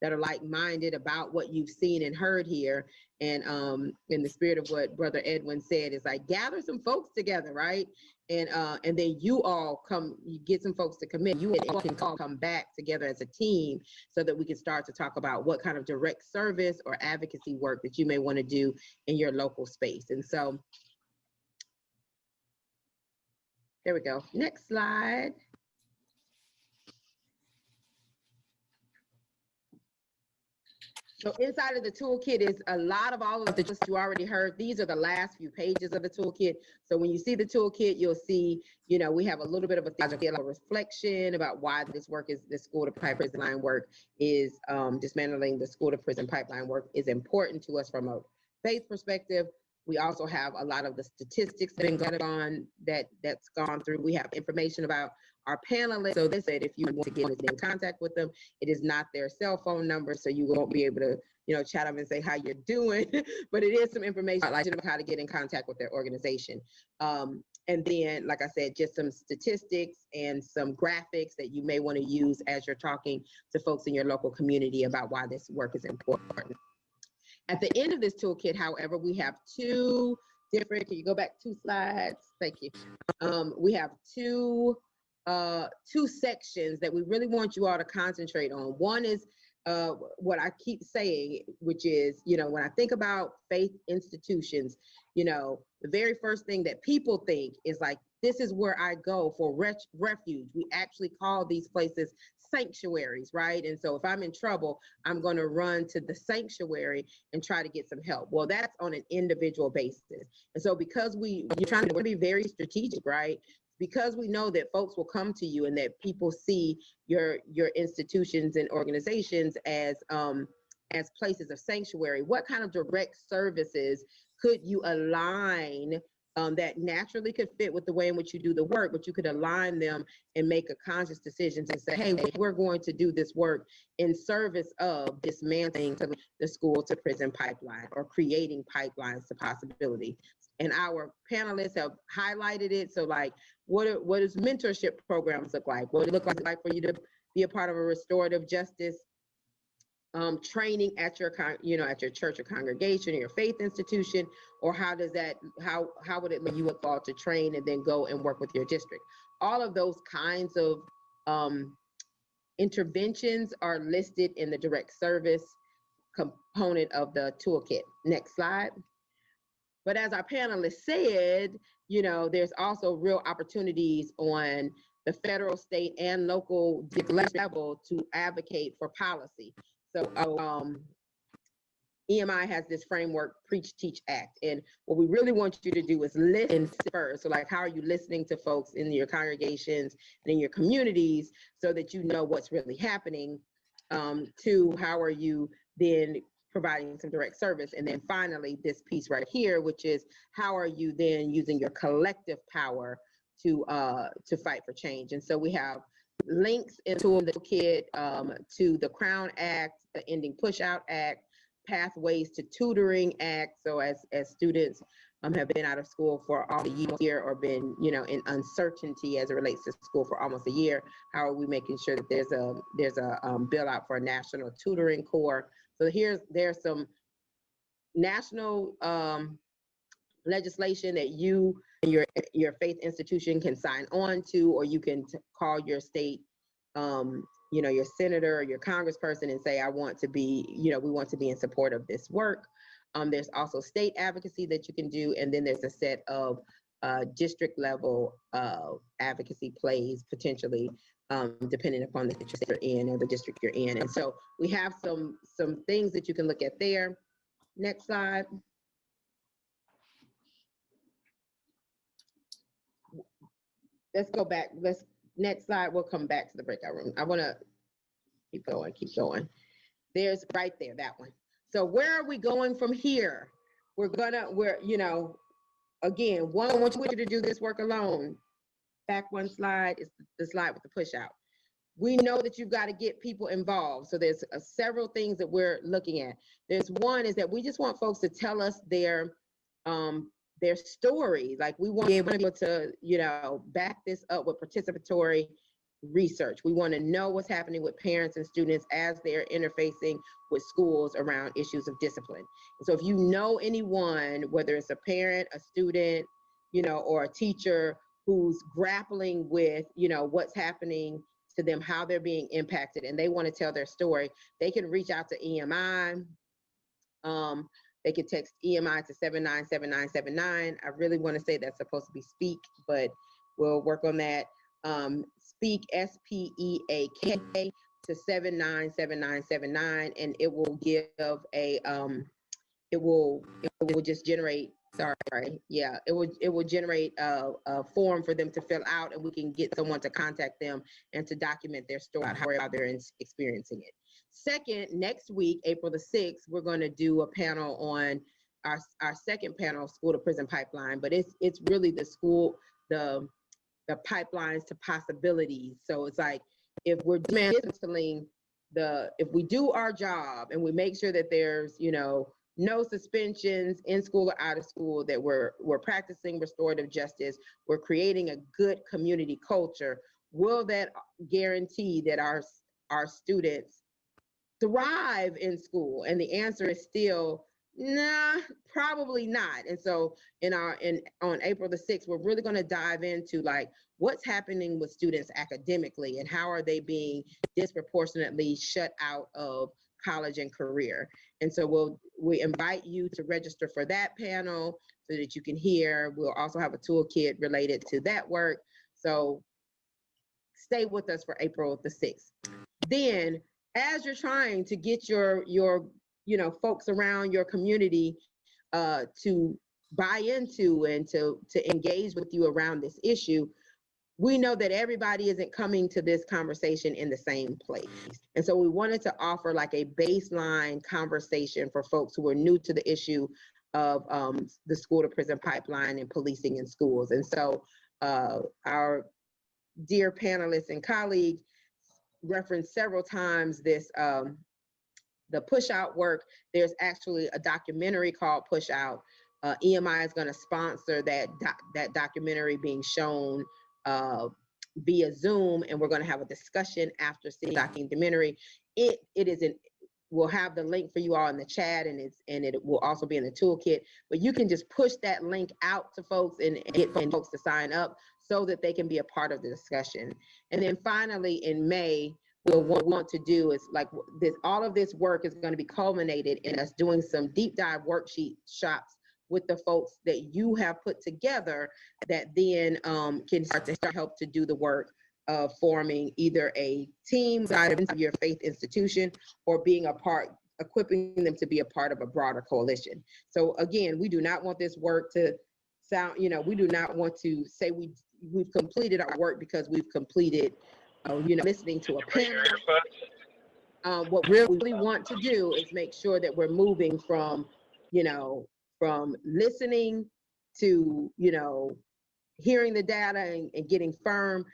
that are like-minded about what you've seen and heard here. And in the spirit of what Brother Edwin said, is like, gather some folks together, right? And then you all you get some folks to commit. You all can come back together as a team so that we can start to talk about what kind of direct service or advocacy work that you may want to do in your local space. And so, there we go. Next slide. So inside of the toolkit is a lot of all of the that you already heard. These are the last few pages of the toolkit. So when you see the toolkit, you'll see, you know, we have a little bit of a reflection about why this work is, the school to prison line work is, dismantling the school to prison pipeline work is important to us from a faith perspective. We also have a lot of the statistics that have been going on that's gone through. We have information about our panelists. So they said if you want to get in contact with them, it is not their cell phone number, so you won't be able to, you know, chat them and say how you're doing. But it is some information like how to get in contact with their organization. And then, like I said, just some statistics and some graphics that you may want to use as you're talking to folks in your local community about why this work is important. At the end of this toolkit, however, we have two different, can you go back 2 slides? Thank you. We have two sections that we really want you all to concentrate on. One is what I keep saying, which is, you know, when I think about faith institutions, you know, the very first thing that people think is like, this is where I go for refuge. We actually call these places sanctuaries, right? And so if I'm in trouble, I'm going to run to the sanctuary and try to get some help. Well, that's on an individual basis. And so because you're trying to be very strategic, right? Because we know that folks will come to you and that people see your institutions and organizations as places of sanctuary, what kind of direct services could you align that naturally could fit with the way in which you do the work, but you could align them and make a conscious decision to say, hey, we're going to do this work in service of dismantling the school to prison pipeline or creating pipelines to possibility. And our panelists have highlighted it. So like, what does mentorship programs look like? What does it look like for you to be a part of a restorative justice training at your at your church or congregation or your faith institution? Or how does that, how would it let you look forward to train and then go and work with your district? All of those kinds of interventions are listed in the direct service component of the toolkit. Next slide. But as our panelists said, you know, there's also real opportunities on the federal, state, and local level to advocate for policy. So EMI has this framework, Preach, Teach, Act. And what we really want you to do is listen first. So like, how are you listening to folks in your congregations and in your communities so that you know what's really happening? Two, how are you then providing some direct service? And then finally, this piece right here, which is how are you then using your collective power to fight for change? And so we have links into the kit to the Crown Act, the Ending Pushout Act, Pathways to Tutoring Act. So as students have been out of school for all a year or been, you know, in uncertainty as it relates to school for almost a year, how are we making sure that there's a bill out for a national tutoring corps? So there's some national legislation that you and your faith institution can sign on to, or you can call your state, you know, your senator or your congressperson and say, I want to be, you know, we want to be in support of this work. There's also state advocacy that you can do, and then there's a set of district level advocacy plays potentially, depending upon the district you're in or the district you're in. And so we have some things that you can look at there. Next slide. Let's go back. Next slide, we'll come back to the breakout room. I want to keep going. There's right there, that one. So where are we going from here? We're, you know, again, one, I want you to do this work alone. Back one slide is the slide with the push out. We know that you've got to get people involved. So there's several things that we're looking at. There's one is that we just want folks to tell us their story. Like, we want to be able to, you know, back this up with participatory research. We want to know what's happening with parents and students as they're interfacing with schools around issues of discipline. And so if you know anyone, whether it's a parent, a student, you know, or a teacher who's grappling with, you know, what's happening to them, how they're being impacted, and they want to tell their story, they can reach out to EMI. They can text EMI to 797979. I really want to say that's supposed to be speak, but we'll work on that. Speak, SPEAK, to 797979, and it will give a it will just generate, sorry, yeah, it will generate a form for them to fill out, and we can get someone to contact them and to document their story about how they're experiencing it. Second, next week, April the 6th, we're going to do a panel on our second panel, school to prison pipeline, but it's really the pipelines to possibilities. So it's like, if we're dismantling if we do our job and we make sure that there's, no suspensions in school or out of school, that we're practicing restorative justice, we're creating a good community culture, will that guarantee that our students thrive in school? And the answer is still, nah, probably not. And so on April the 6th, we're really going to dive into like what's happening with students academically and how are they being disproportionately shut out of college and career. And so we invite you to register for that panel so that you can hear. We'll also have a toolkit related to that work. So stay with us for April the 6th. Then, as you're trying to get your folks around your community to buy into and to engage with you around this issue, we know that everybody isn't coming to this conversation in the same place. And so we wanted to offer like a baseline conversation for folks who are new to the issue of the school to prison pipeline and policing in schools. And so our dear panelists and colleagues referenced several times this, the push out work. There's actually a documentary called Push Out. EMI is going to sponsor that documentary being shown via Zoom, and we're going to have a discussion after seeing the documentary. We'll have the link for you all in the chat, and it will also be in the toolkit. But you can just push that link out to folks and get folks to sign up so that they can be a part of the discussion. And then finally, in May, what we want to do is like this. All of this work is going to be culminated in us doing some deep dive worksheet shops with the folks that you have put together that then can start to help to do the work of forming either a team guided into your faith institution or being equipping them to be a part of a broader coalition. So again, we do not want this work to sound, we do not want to say we've completed our work because we've completed, listening to a panel. What we really want to do is make sure that we're moving from listening to, hearing the data and getting firm,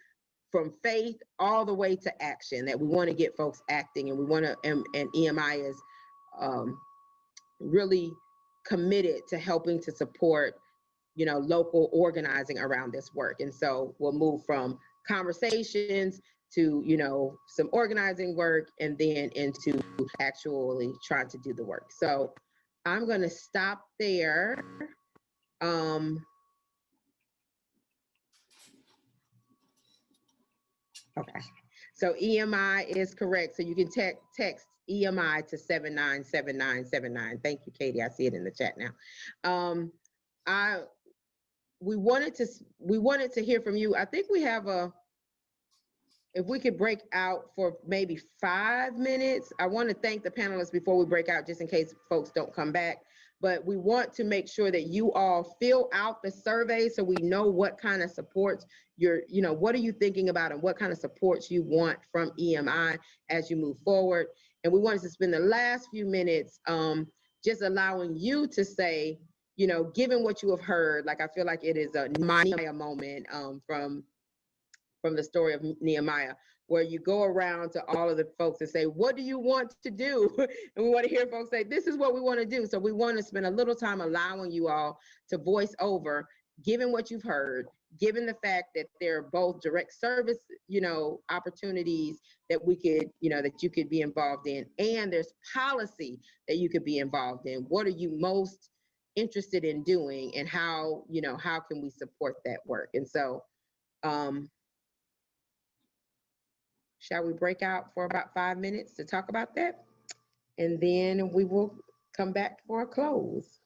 from faith all the way to action, that we want to get folks acting, and we want to, and EMI is really committed to helping to support, local organizing around this work. And so we'll move from conversations to, some organizing work, and then into actually trying to do the work. So I'm going to stop there. Okay, so EMI is correct. So you can text EMI to 797979. Thank you, Katie. I see it in the chat now. We wanted to hear from you. I think we have if we could break out for maybe 5 minutes. I want to thank the panelists before we break out, just in case folks don't come back. But we want to make sure that you all fill out the survey so we know what kind of supports what are you thinking about and what kind of supports you want from EMI as you move forward. And we wanted to spend the last few minutes just allowing you to say, given what you have heard, like I feel like it is a Nehemiah moment from the story of Nehemiah, where you go around to all of the folks and say, what do you want to do? And we want to hear folks say, this is what we want to do. So we want to spend a little time allowing you all to voice over, given what you've heard, given the fact that there are both direct service, opportunities that we could, that you could be involved in, and there's policy that you could be involved in. What are you most interested in doing, and how can we support that work? And so, shall we break out for about 5 minutes to talk about that? And then we will come back for a close.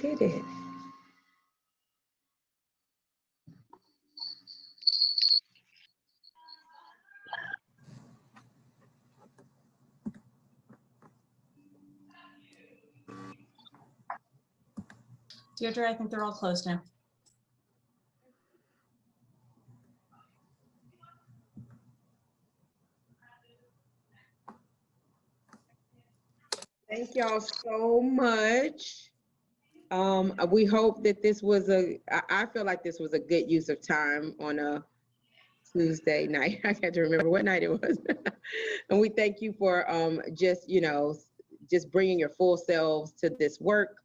did it. Deirdre, I think they're all closed now. Thank y'all so much. We hope that this was I feel like this was a good use of time on a Tuesday night. I had to remember what night it was. And we thank you for just, just bringing your full selves to this work.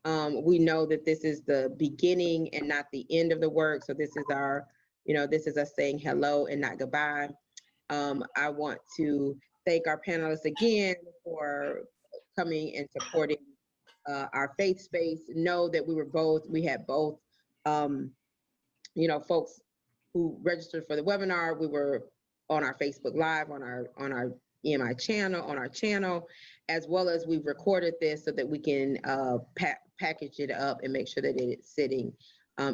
We know that this is the beginning and not the end of the work. So this is our, this is us saying hello and not goodbye. I want to thank our panelists again for coming and supporting our faith space. Know that we had both, folks who registered for the webinar. We were on our Facebook Live, on our EMI channel, on our channel, as well as we've recorded this so that we can package it up and make sure that it's sitting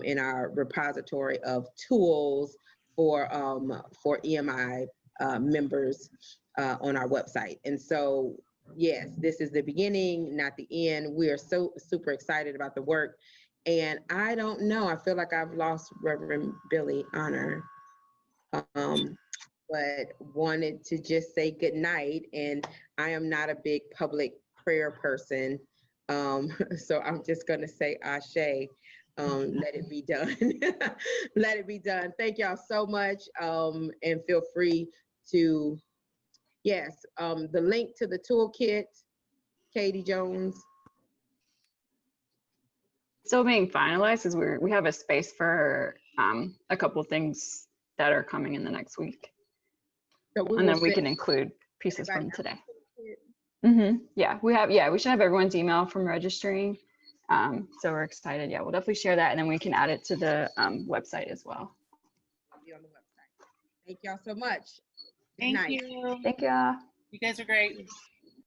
in our repository of tools for EMI members on our website. And so, yes, this is the beginning, not the end. We are so super excited about the work. And I don't know, I feel like I've lost Reverend Billy Honor, but wanted to just say good night. And I am not a big public prayer person. So I'm just gonna say Ashe, let it be done. Let it be done. Thank y'all so much. And feel free to, yes, the link to the toolkit, Katie Jones. Still being finalized is we have a space for a couple things that are coming in the next week. So and then we can include pieces from today. Yeah, we should have everyone's email from registering. So we're excited. Yeah, we'll definitely share that, and then we can add it to the website as well. I'll be on the website. Thank y'all so much. Good Thank night. you. Thank you. You guys are great.